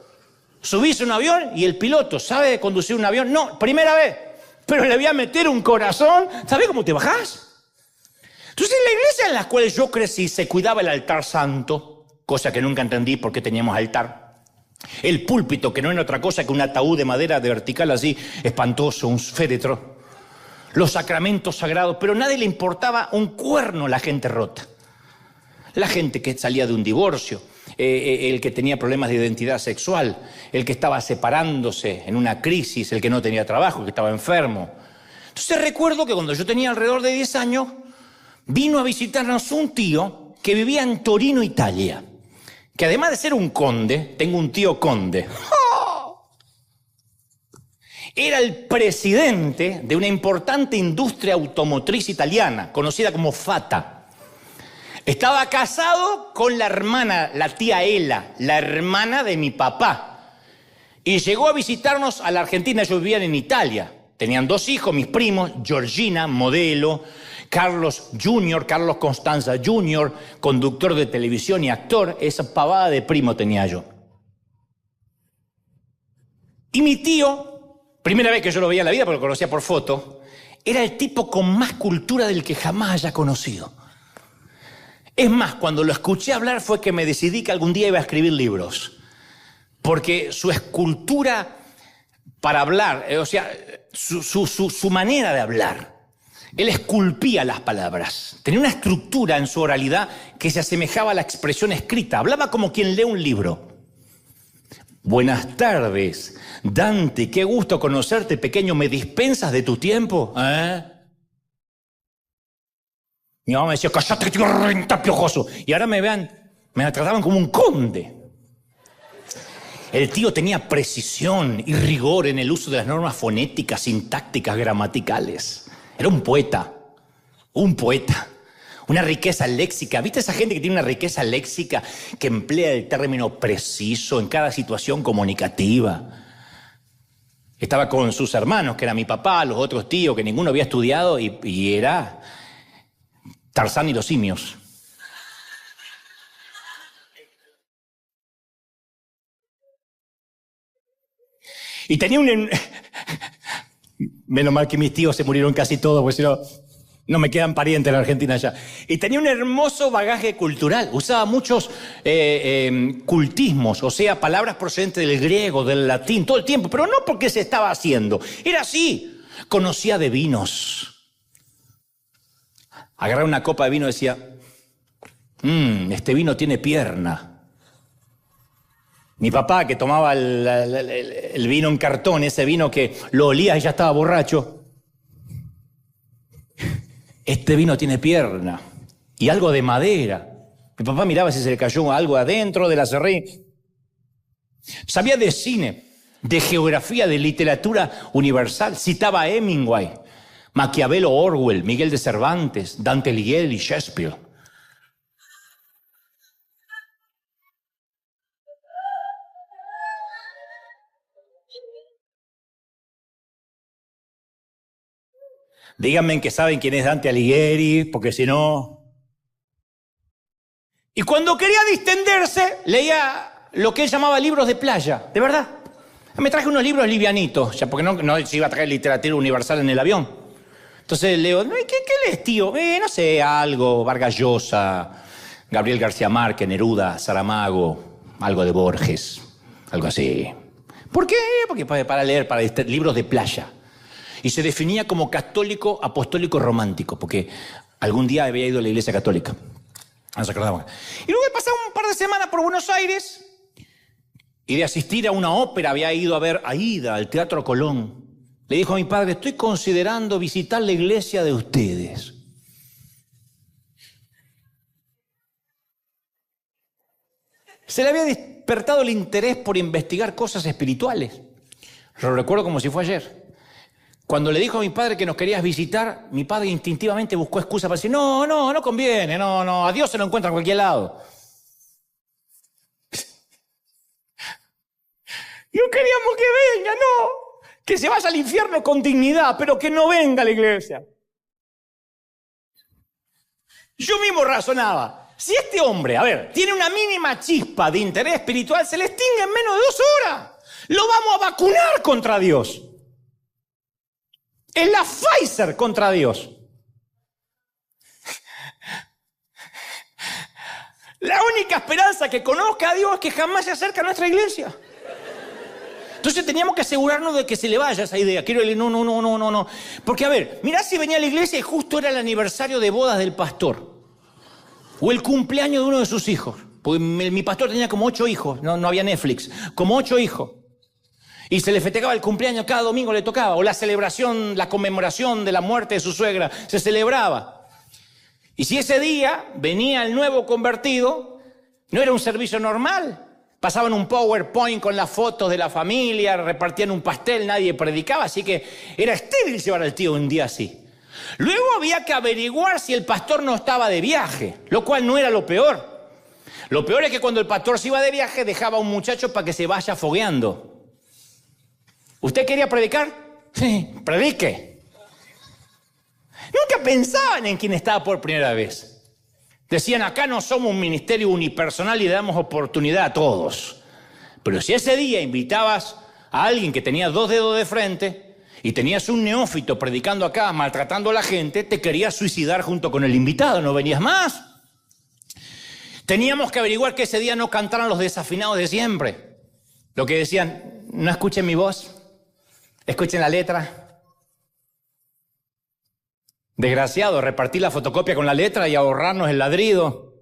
Subís a un avión y el piloto sabe conducir un avión. No, primera vez. Pero le voy a meter un corazón. ¿Sabés cómo te bajás? Entonces, en la iglesia en la cual yo crecí se cuidaba el altar santo, cosa que nunca entendí por qué teníamos altar. El púlpito, que no era otra cosa que un ataúd de madera de vertical así, espantoso, un féretro. Los sacramentos sagrados, pero a nadie le importaba un cuerno la gente rota. La gente que salía de un divorcio, el que tenía problemas de identidad sexual, el que estaba separándose en una crisis, el que no tenía trabajo, el que estaba enfermo. Entonces recuerdo que cuando yo tenía alrededor de 10 años, vino a visitarnos un tío que vivía en Torino, Italia. Que además de ser un conde, tengo un tío conde. ¡Oh! Era el presidente de una importante industria automotriz italiana, conocida como Fata. Estaba casado con la hermana, la tía Ela, la hermana de mi papá. Y llegó a visitarnos a la Argentina. Ellos vivían en Italia. Tenían 2 hijos, mis primos, Georgina, modelo, Carlos Jr., Carlos Constanza Jr., conductor de televisión y actor. Esa pavada de primo tenía yo. Y mi tío, primera vez que yo lo veía en la vida, porque lo conocía por foto, era el tipo con más cultura del que jamás haya conocido. Es más, cuando lo escuché hablar fue que me decidí que algún día iba a escribir libros. Porque su escultura para hablar, o sea, su manera de hablar, él esculpía las palabras. Tenía una estructura en su oralidad que se asemejaba a la expresión escrita. Hablaba como quien lee un libro. Buenas tardes, Dante, qué gusto conocerte, pequeño. ¿Me dispensas de tu tiempo? Mi mamá me decía, cállate, tío, renta piojoso. Y ahora me trataban como un conde. El tío tenía precisión y rigor en el uso de las normas fonéticas, sintácticas, gramaticales. Era un poeta, una riqueza léxica. ¿Viste esa gente que tiene una riqueza léxica que emplea el término preciso en cada situación comunicativa? Estaba con sus hermanos, que era mi papá, los otros tíos, que ninguno había estudiado, y era Tarzán y los simios. Y tenía Menos mal que mis tíos se murieron casi todos, porque si no, no me quedan parientes en la Argentina ya. Y tenía un hermoso bagaje cultural. Usaba muchos cultismos, o sea, palabras procedentes del griego, del latín, todo el tiempo. Pero no porque se estaba haciendo. Era así. Conocía de vinos. Agarraba una copa de vino y decía, este vino tiene pierna. Mi papá, que tomaba el vino en cartón, ese vino que lo olía y ya estaba borracho. Este vino tiene pierna y algo de madera. Mi papá miraba si se le cayó algo adentro de la serrín. Sabía de cine, de geografía, de literatura universal. Citaba a Hemingway, Maquiavelo, Orwell, Miguel de Cervantes, Dante Alighieri y Shakespeare. Díganme que saben quién es Dante Alighieri, porque si no... Y cuando quería distenderse, leía lo que él llamaba libros de playa, de verdad. Me traje unos libros livianitos, ya porque no se iba a traer literatura universal en el avión. Entonces leo, ¿qué lees, tío? No sé, algo, Vargas Llosa, Gabriel García Márquez, Neruda, Saramago, algo de Borges, algo así. ¿Por qué? Porque para leer, libros de playa. Y se definía como católico apostólico romántico, porque algún día había ido a la iglesia católica. No se acordaban. Y luego de pasar un par de semanas por Buenos Aires y de asistir a una ópera, había ido a ver Aida al Teatro Colón. Le dijo a mi padre, estoy considerando visitar la iglesia de ustedes. Se le había despertado el interés por investigar cosas espirituales. Lo recuerdo como si fue ayer. Cuando le dijo a mi padre que nos querías visitar, mi padre instintivamente buscó excusa para decir, no conviene, no, a Dios se lo encuentra en cualquier lado. No queríamos que venga, no, que se vaya al infierno con dignidad, pero que no venga a la iglesia. Yo mismo razonaba, si este hombre, tiene una mínima chispa de interés espiritual, se le extingue en menos de 2 horas. Lo vamos a vacunar contra Dios. Es la Pfizer contra Dios. La única esperanza que conozca a Dios es que jamás se acerque a nuestra iglesia. Entonces teníamos que asegurarnos de que se le vaya esa idea. Quiero decirle, no. Porque a ver, mirá si venía a la iglesia y justo era el aniversario de bodas del pastor. O el cumpleaños de uno de sus hijos. Porque mi pastor tenía como 8 hijos, no había Netflix, como 8 hijos. Y se le festejaba el cumpleaños, cada domingo le tocaba. O la celebración, la conmemoración de la muerte de su suegra, se celebraba. Y si ese día venía el nuevo convertido, no era un servicio normal. Pasaban un PowerPoint con las fotos de la familia, repartían un pastel, nadie predicaba, así que era estéril llevar al tío un día así. Luego había que averiguar si el pastor no estaba de viaje, lo cual no era lo peor. Lo peor es que cuando el pastor se iba de viaje dejaba a un muchacho para que se vaya fogueando. ¿Usted quería predicar? Sí, predique. Nunca pensaban en quién estaba por primera vez. Decían, acá no somos un ministerio unipersonal y le damos oportunidad a todos. Pero si ese día invitabas a alguien que tenía 2 dedos de frente y tenías un neófito predicando acá, maltratando a la gente, te querías suicidar junto con el invitado, no venías más. Teníamos que averiguar que ese día no cantaran los desafinados de siempre. Lo que decían, no escuchen mi voz. Escuchen la letra. Desgraciado, repartir la fotocopia con la letra y ahorrarnos el ladrido.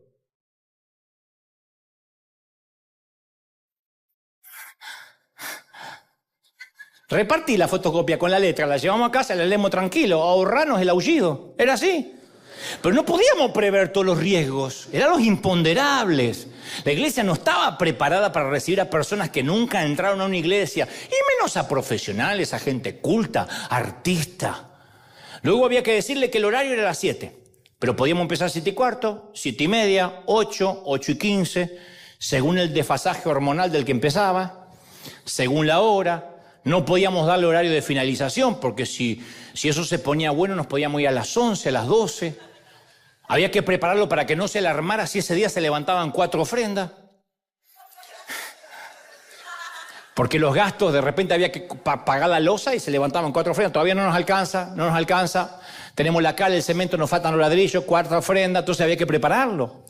Repartí la fotocopia con la letra, la llevamos a casa, la leemos tranquilo, ahorrarnos el aullido. Era así. Pero no podíamos prever todos los riesgos, eran los imponderables. La iglesia no estaba preparada para recibir a personas que nunca entraron a una iglesia, y menos a profesionales, a gente culta, artista. Luego había que decirle que el horario era a las 7, pero podíamos empezar 7:15, 7:30, 8, 8:15, según el desfasaje hormonal del que empezaba, según la hora. No podíamos darle horario de finalización, porque si eso se ponía bueno, nos podíamos ir a las 11, a las 12. Había que prepararlo para que no se alarmara si ese día se levantaban 4 ofrendas. Porque los gastos, de repente había que pagar la losa y se levantaban 4 ofrendas. Todavía no nos alcanza. Tenemos la cal, el cemento, nos faltan los ladrillos, 4 ofrendas, entonces había que prepararlo.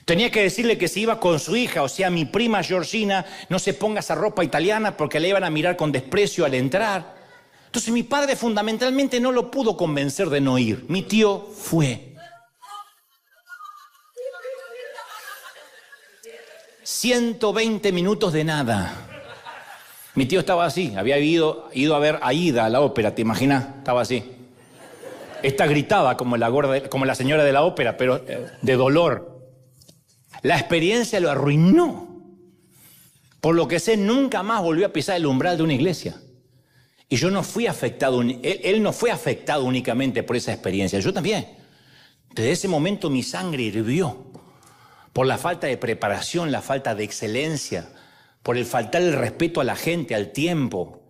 Tenía que decirle que si iba con su hija, o sea, mi prima Georgina, no se ponga esa ropa italiana porque le iban a mirar con desprecio al entrar. Entonces mi padre fundamentalmente no lo pudo convencer de no ir. Mi tío fue. 120 minutos de nada. Mi tío estaba así, había ido a ver a Aida, a la ópera, ¿te imaginas? Estaba así. Esta gritaba como la señora de la ópera, pero de dolor. La experiencia lo arruinó. Por lo que sé, nunca más volvió a pisar el umbral de una iglesia. Y yo no fui afectado, él no fue afectado únicamente por esa experiencia, yo también. Desde ese momento mi sangre hirvió. Por la falta de preparación, la falta de excelencia, por el faltar el respeto a la gente, al tiempo,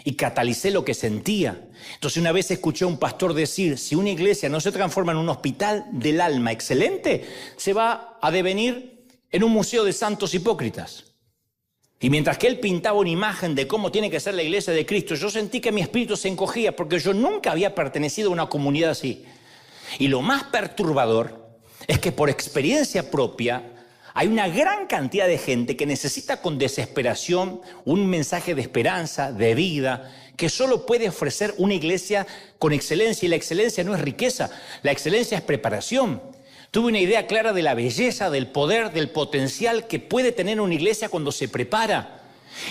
y catalicé lo que sentía. Entonces una vez escuché a un pastor decir, si una iglesia no se transforma en un hospital del alma excelente, se va a devenir en un museo de santos hipócritas. Y mientras que él pintaba una imagen de cómo tiene que ser la iglesia de Cristo, yo sentí que mi espíritu se encogía porque yo nunca había pertenecido a una comunidad así. Y lo más perturbador es que por experiencia propia hay una gran cantidad de gente que necesita con desesperación un mensaje de esperanza, de vida, que solo puede ofrecer una iglesia con excelencia. Y la excelencia no es riqueza, la excelencia es preparación. Tuve una idea clara de la belleza, del poder, del potencial que puede tener una iglesia cuando se prepara.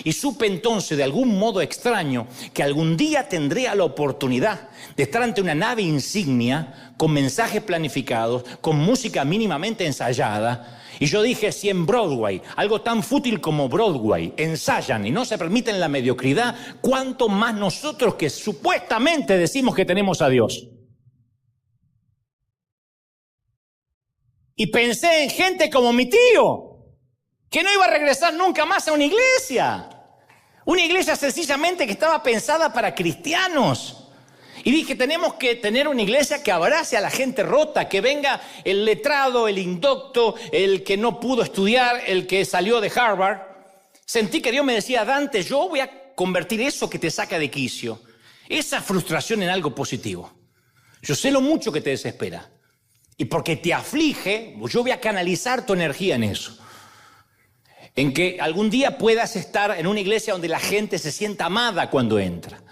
Y supe entonces, de algún modo extraño, que algún día tendría la oportunidad de estar ante una nave insignia, con mensajes planificados, con música mínimamente ensayada. Y yo dije, si en Broadway, algo tan fútil como Broadway, ensayan y no se permiten la mediocridad, ¿cuánto más nosotros que supuestamente decimos que tenemos a Dios? Y pensé en gente como mi tío, que no iba a regresar nunca más a una iglesia. Una iglesia sencillamente que estaba pensada para cristianos. Y dije, tenemos que tener una iglesia que abrace a la gente rota, que venga el letrado, el indocto, el que no pudo estudiar, el que salió de Harvard. Sentí que Dios me decía, Dante, yo voy a convertir eso que te saca de quicio, esa frustración en algo positivo. Yo sé lo mucho que te desespera. Y porque te aflige, yo voy a canalizar tu energía en eso. en que algún día puedas estar en una iglesia donde la gente se sienta amada cuando entra.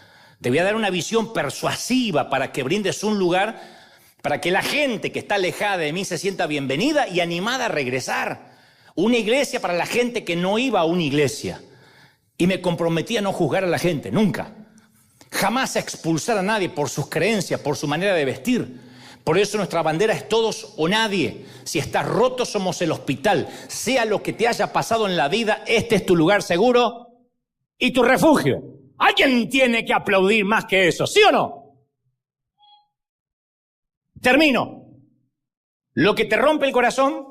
Te voy a dar una visión persuasiva para que brindes un lugar para que la gente que está alejada de mí se sienta bienvenida y animada a regresar. Una iglesia para la gente que no iba a una iglesia. Y me comprometí a no juzgar a la gente, nunca. Jamás a expulsar a nadie por sus creencias, por su manera de vestir. Por eso nuestra bandera es todos o nadie. Si estás roto, somos el hospital. Sea lo que te haya pasado en la vida, este es tu lugar seguro y tu refugio. Alguien tiene que aplaudir más que eso, ¿sí o no? Termino. Lo que te rompe el corazón,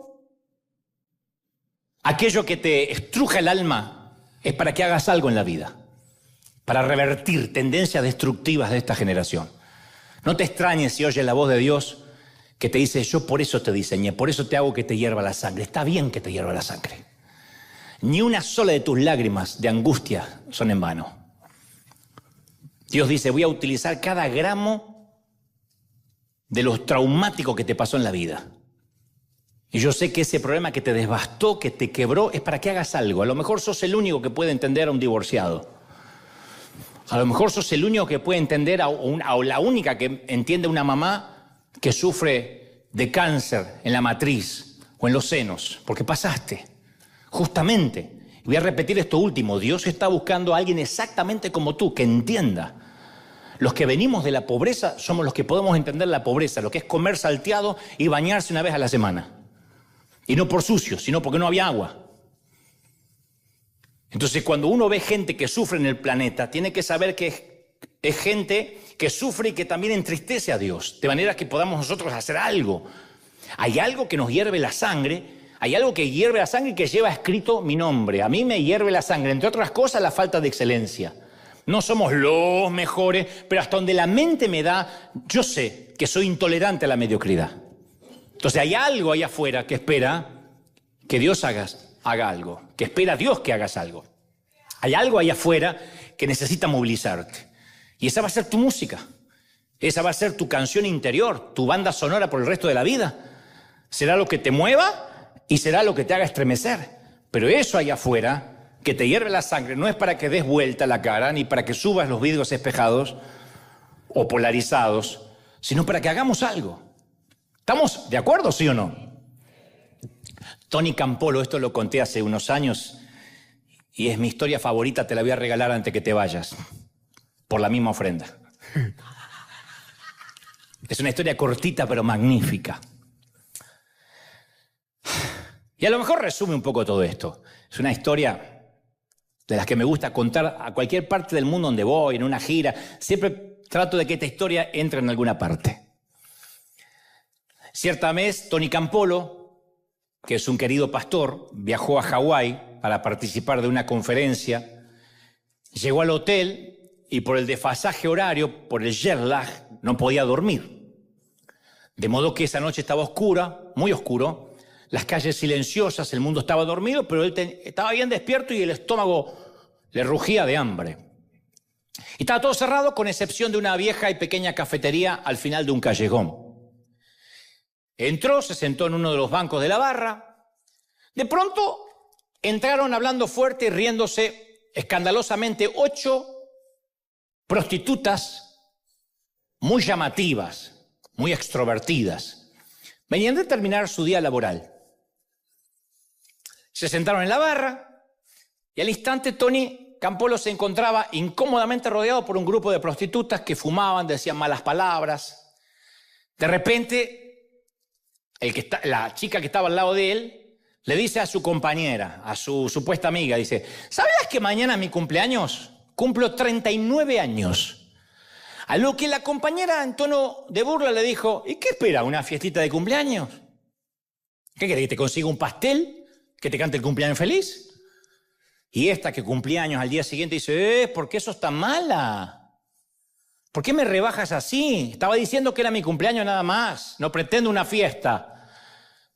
aquello que te estruja el alma, es para que hagas algo en la vida, para revertir tendencias destructivas de esta generación. No te extrañes si oyes la voz de Dios que te dice: yo por eso te diseñé, por eso te hago que te hierva la sangre. Está bien que te hierva la sangre. Ni una sola de tus lágrimas de angustia son en vano. Dios dice: voy a utilizar cada gramo de lo traumático que te pasó en la vida. Y yo sé que ese problema que te devastó, que te quebró, es para que hagas algo. A lo mejor sos el único que puede entender a un divorciado. A lo mejor sos el único que puede entender o la única que entiende a una mamá que sufre de cáncer en la matriz o en los senos, porque pasaste. Justamente, y voy a repetir esto último, Dios está buscando a alguien exactamente como tú, que entienda. Los que venimos de la pobreza somos los que podemos entender la pobreza, lo que es comer salteado y bañarse una vez a la semana. Y no por sucio, sino porque no había agua. Entonces, cuando uno ve gente que sufre en el planeta, tiene que saber que es gente que sufre y que también entristece a Dios, de manera que podamos nosotros hacer algo. Hay algo que nos hierve la sangre, hay algo que hierve la sangre y que lleva escrito mi nombre. A mí me hierve la sangre, entre otras cosas, la falta de excelencia. No somos los mejores, pero hasta donde la mente me da, yo sé que soy intolerante a la mediocridad. Entonces hay algo ahí afuera que espera que Dios haga algo, que espera a Dios que hagas algo. Hay algo ahí afuera que necesita movilizarte. Y esa va a ser tu música, esa va a ser tu canción interior, tu banda sonora por el resto de la vida. Será lo que te mueva y será lo que te haga estremecer. Pero eso ahí afuera, que te hierve la sangre, no es para que des vuelta la cara, ni para que subas los vidrios espejados o polarizados, sino para que hagamos algo. ¿Estamos de acuerdo, sí o no? Tony Campolo, esto lo conté hace unos años y es mi historia favorita, te la voy a regalar antes que te vayas, por la misma ofrenda. Es una historia cortita pero magnífica. Y a lo mejor resume un poco todo esto. Es una historia de las que me gusta contar a cualquier parte del mundo donde voy, en una gira. Siempre trato de que esta historia entre en alguna parte. Cierta vez, Tony Campolo, que es un querido pastor, viajó a Hawái para participar de una conferencia. Llegó al hotel y por el desfasaje horario, por el jet lag, no podía dormir. De modo que esa noche estaba oscura, muy oscuro, las calles silenciosas, el mundo estaba dormido, pero él estaba bien despierto y el estómago le rugía de hambre. Y estaba todo cerrado, con excepción de una vieja y pequeña cafetería al final de un callejón. Entró, se sentó en uno de los bancos de la barra. De pronto entraron hablando fuerte y riéndose escandalosamente 8 prostitutas muy llamativas, muy extrovertidas. Venían de terminar su día laboral. Se sentaron en la barra y al instante Tony Campolo se encontraba incómodamente rodeado por un grupo de prostitutas que fumaban, decían malas palabras. De repente, la chica que estaba al lado de él le dice a su compañera, a su supuesta amiga, dice: ¿sabías que mañana es mi cumpleaños? Cumplo 39 años. A lo que la compañera en tono de burla le dijo: ¿y qué espera? ¿Una fiestita de cumpleaños? ¿Qué querés, que te consiga un pastel? ¿Que te cante el cumpleaños feliz? Y esta que cumplía años al día siguiente dice: ¿por qué sos tan mala? ¿Por qué me rebajas así? Estaba diciendo que era mi cumpleaños nada más. No pretendo una fiesta.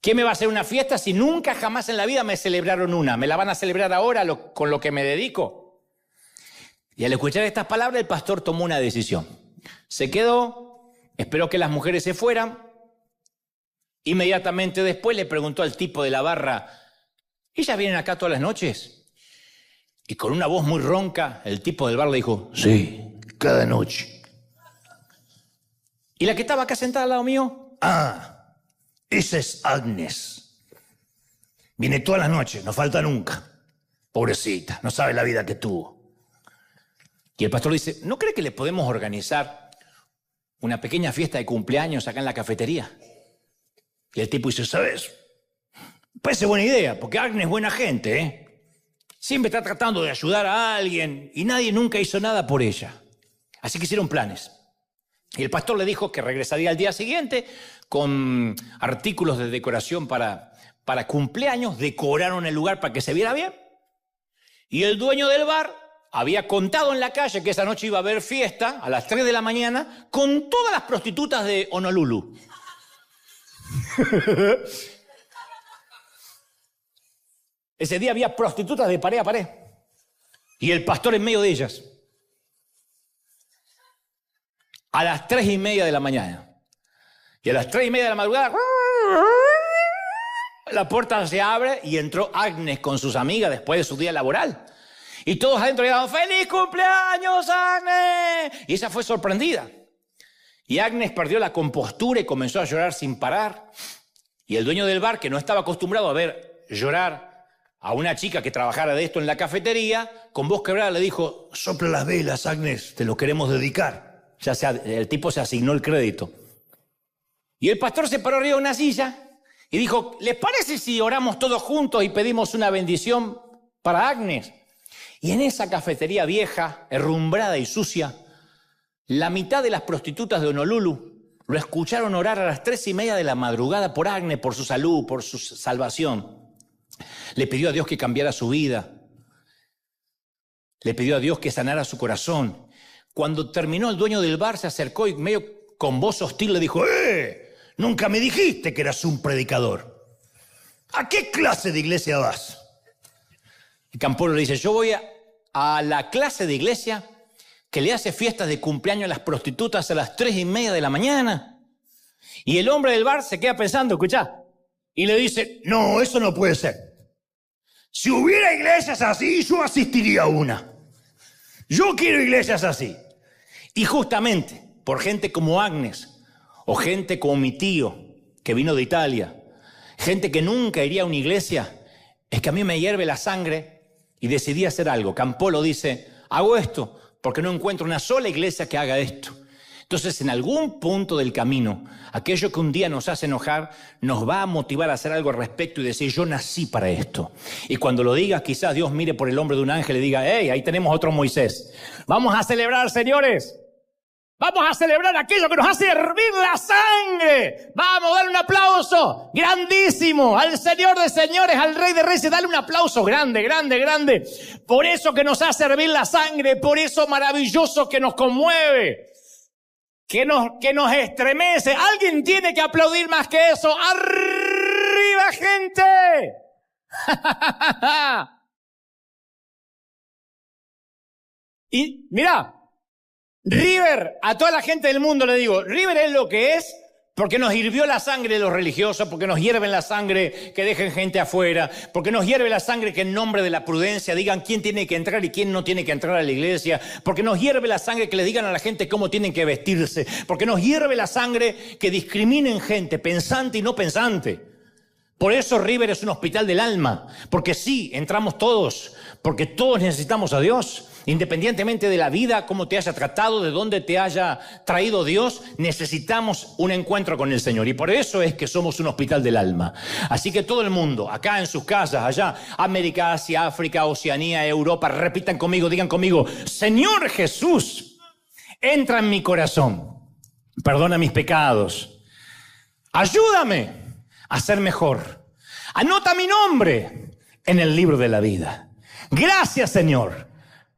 ¿Qué me va a hacer una fiesta si nunca jamás en la vida me celebraron una? ¿Me la van a celebrar ahora con lo que me dedico? Y al escuchar estas palabras, el pastor tomó una decisión. Se quedó, esperó que las mujeres se fueran. Inmediatamente después le preguntó al tipo de la barra: ¿Ellas vienen acá todas las noches? Y con una voz muy ronca, el tipo del bar le dijo, sí, cada noche. ¿Y la que estaba acá sentada al lado mío? Ah, esa es Agnes. Viene todas las noches, no falta nunca. Pobrecita, no sabe la vida que tuvo. Y el pastor dice, ¿no cree que le podemos organizar una pequeña fiesta de cumpleaños acá en la cafetería? Y el tipo dice, ¿sabes? Parece buena idea, porque Agnes es buena gente, ¿eh? Siempre está tratando de ayudar a alguien y nadie nunca hizo nada por ella. Así que hicieron planes. Y el pastor le dijo que regresaría al día siguiente con artículos de decoración para cumpleaños. Decoraron el lugar para que se viera bien. Y el dueño del bar había contado en la calle que esa noche iba a haber fiesta a las 3 de la mañana con todas las prostitutas de Honolulu. Ese día había prostitutas de pared a pared. Y el pastor en medio de ellas. A las 3:30 de la mañana. Y a las 3:30 de la madrugada, la puerta se abre y entró Agnes con sus amigas después de su día laboral. Y todos adentro le daban, ¡feliz cumpleaños, Agnes! Y ella fue sorprendida. Y Agnes perdió la compostura y comenzó a llorar sin parar. Y el dueño del bar, que no estaba acostumbrado a ver llorar a una chica que trabajara de esto en la cafetería, con voz quebrada le dijo, sopla las velas, Agnes, te lo queremos dedicar. El tipo se asignó el crédito. Y el pastor se paró arriba de una silla y dijo, ¿les parece si oramos todos juntos y pedimos una bendición para Agnes? Y en esa cafetería vieja, herrumbrada y sucia, la mitad de las prostitutas de Honolulu lo escucharon orar a las 3:30 de la madrugada por Agnes, por su salud, por su salvación. Le pidió a Dios que cambiara su vida. Le pidió a Dios que sanara su corazón. Cuando terminó, el dueño del bar se acercó y medio con voz hostil le dijo, nunca me dijiste que eras un predicador. ¿A qué clase de iglesia vas? Y Campolo le dice, yo voy a la clase de iglesia que le hace fiestas de cumpleaños a las prostitutas a las 3:30 de la mañana. Y el hombre del bar se queda pensando, escuchá, y le dice, no, eso no puede ser. Si hubiera iglesias así, yo asistiría a una. Yo quiero iglesias así. Y justamente por gente como Agnes, o gente como mi tío, que vino de Italia, gente que nunca iría a una iglesia, es que a mí me hierve la sangre y decidí hacer algo. Campolo dice, hago esto porque no encuentro una sola iglesia que haga esto. Entonces, en algún punto del camino, aquello que un día nos hace enojar, nos va a motivar a hacer algo al respecto y decir, yo nací para esto. Y cuando lo digas, quizás Dios mire por el hombro de un ángel y diga, hey, ahí tenemos otro Moisés. Vamos a celebrar, señores. Vamos a celebrar aquello que nos hace hervir la sangre. Vamos a darle un aplauso grandísimo al Señor de señores, al Rey de reyes. Dale un aplauso grande, grande, grande. Por eso que nos hace hervir la sangre, por eso maravilloso que nos conmueve, que nos estremece. Alguien tiene que aplaudir más que eso. ¡Arriba, gente! Y mira, River, a toda la gente del mundo le digo, River es lo que es porque nos hirvió la sangre de los religiosos, porque nos hierven la sangre que dejen gente afuera, porque nos hierve la sangre que en nombre de la prudencia digan quién tiene que entrar y quién no tiene que entrar a la iglesia, porque nos hierve la sangre que le digan a la gente cómo tienen que vestirse, porque nos hierve la sangre que discriminen gente pensante y no pensante. Por eso River es un hospital del alma, porque sí, entramos todos, porque todos necesitamos a Dios. Independientemente de la vida, cómo te haya tratado, de dónde te haya traído Dios, necesitamos un encuentro con el Señor. Y por eso es que somos un hospital del alma. Así que todo el mundo, acá en sus casas, allá, América, Asia, África, Oceanía, Europa, repitan conmigo, digan conmigo, Señor Jesús, entra en mi corazón, perdona mis pecados, ayúdame a ser mejor, anota mi nombre en el libro de la vida. Gracias, Señor.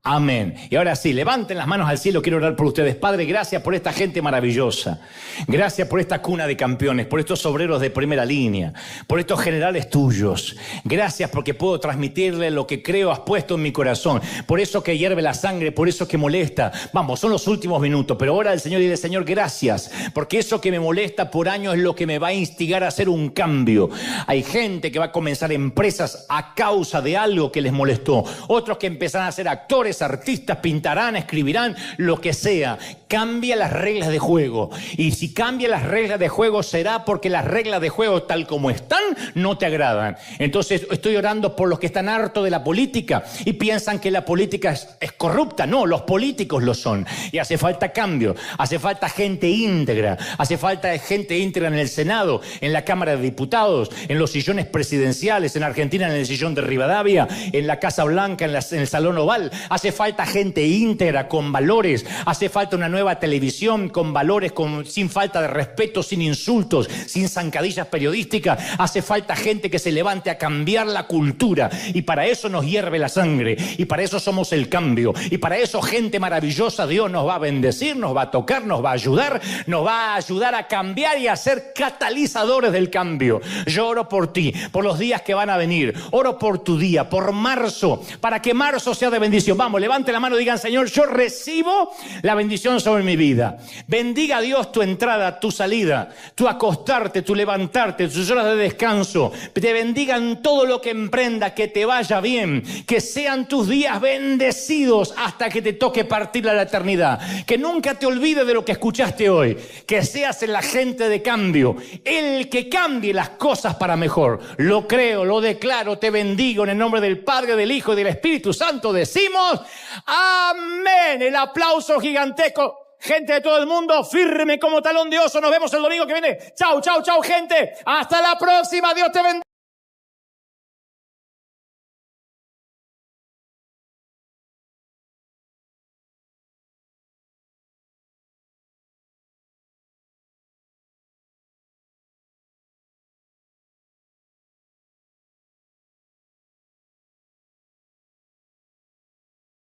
Amén. Y ahora sí, levanten las manos al cielo, quiero orar por ustedes. Padre, gracias por esta gente maravillosa. Gracias por esta cuna de campeones, por estos obreros de primera línea, por estos generales tuyos. Gracias porque puedo transmitirle lo que creo has puesto en mi corazón. Por eso que hierve la sangre, por eso que molesta. Vamos, son los últimos minutos, pero ora al Señor y dile, Señor, gracias, porque eso que me molesta por años es lo que me va a instigar a hacer un cambio. Hay gente que va a comenzar empresas a causa de algo que les molestó. Otros que empezarán a ser actores, artistas, pintarán, escribirán, lo que sea. Cambia las reglas de juego. Y si cambia las reglas de juego será porque las reglas de juego tal como están no te agradan. Entonces estoy orando por los que están hartos de la política y piensan que la política es corrupta. No, los políticos lo son. Y hace falta cambio. Hace falta gente íntegra. Hace falta gente íntegra en el Senado, en la Cámara de Diputados, en los sillones presidenciales, en Argentina en el sillón de Rivadavia, en la Casa Blanca, en el Salón Oval. Hace falta gente íntegra, con valores. Hace falta una nueva televisión con valores, sin falta de respeto, sin insultos, sin zancadillas periodísticas. Hace falta gente que se levante a cambiar la cultura. Y para eso nos hierve la sangre. Y para eso somos el cambio. Y para eso gente maravillosa, Dios nos va a bendecir, nos va a tocar, nos va a ayudar a cambiar y a ser catalizadores del cambio. Yo oro por ti, por los días que van a venir. Oro por tu día, por marzo, para que marzo sea de bendición. Vamos, levante la mano y digan, Señor, yo recibo la bendición sobre mi vida. Bendiga a Dios tu entrada, tu salida, tu acostarte, tu levantarte, tus horas de descanso. Te bendiga en todo lo que emprenda, que te vaya bien, que sean tus días bendecidos hasta que te toque partir a la eternidad. Que nunca te olvides de lo que escuchaste hoy. Que seas el agente de cambio, el que cambie las cosas para mejor. Lo creo, lo declaro, te bendigo en el nombre del Padre, del Hijo y del Espíritu Santo. Decimos amén. El aplauso gigantesco. Gente de todo el mundo, firme como talón de oso. Nos vemos el domingo que viene. Chau, chau, chau, gente. Hasta la próxima. Dios te bendiga.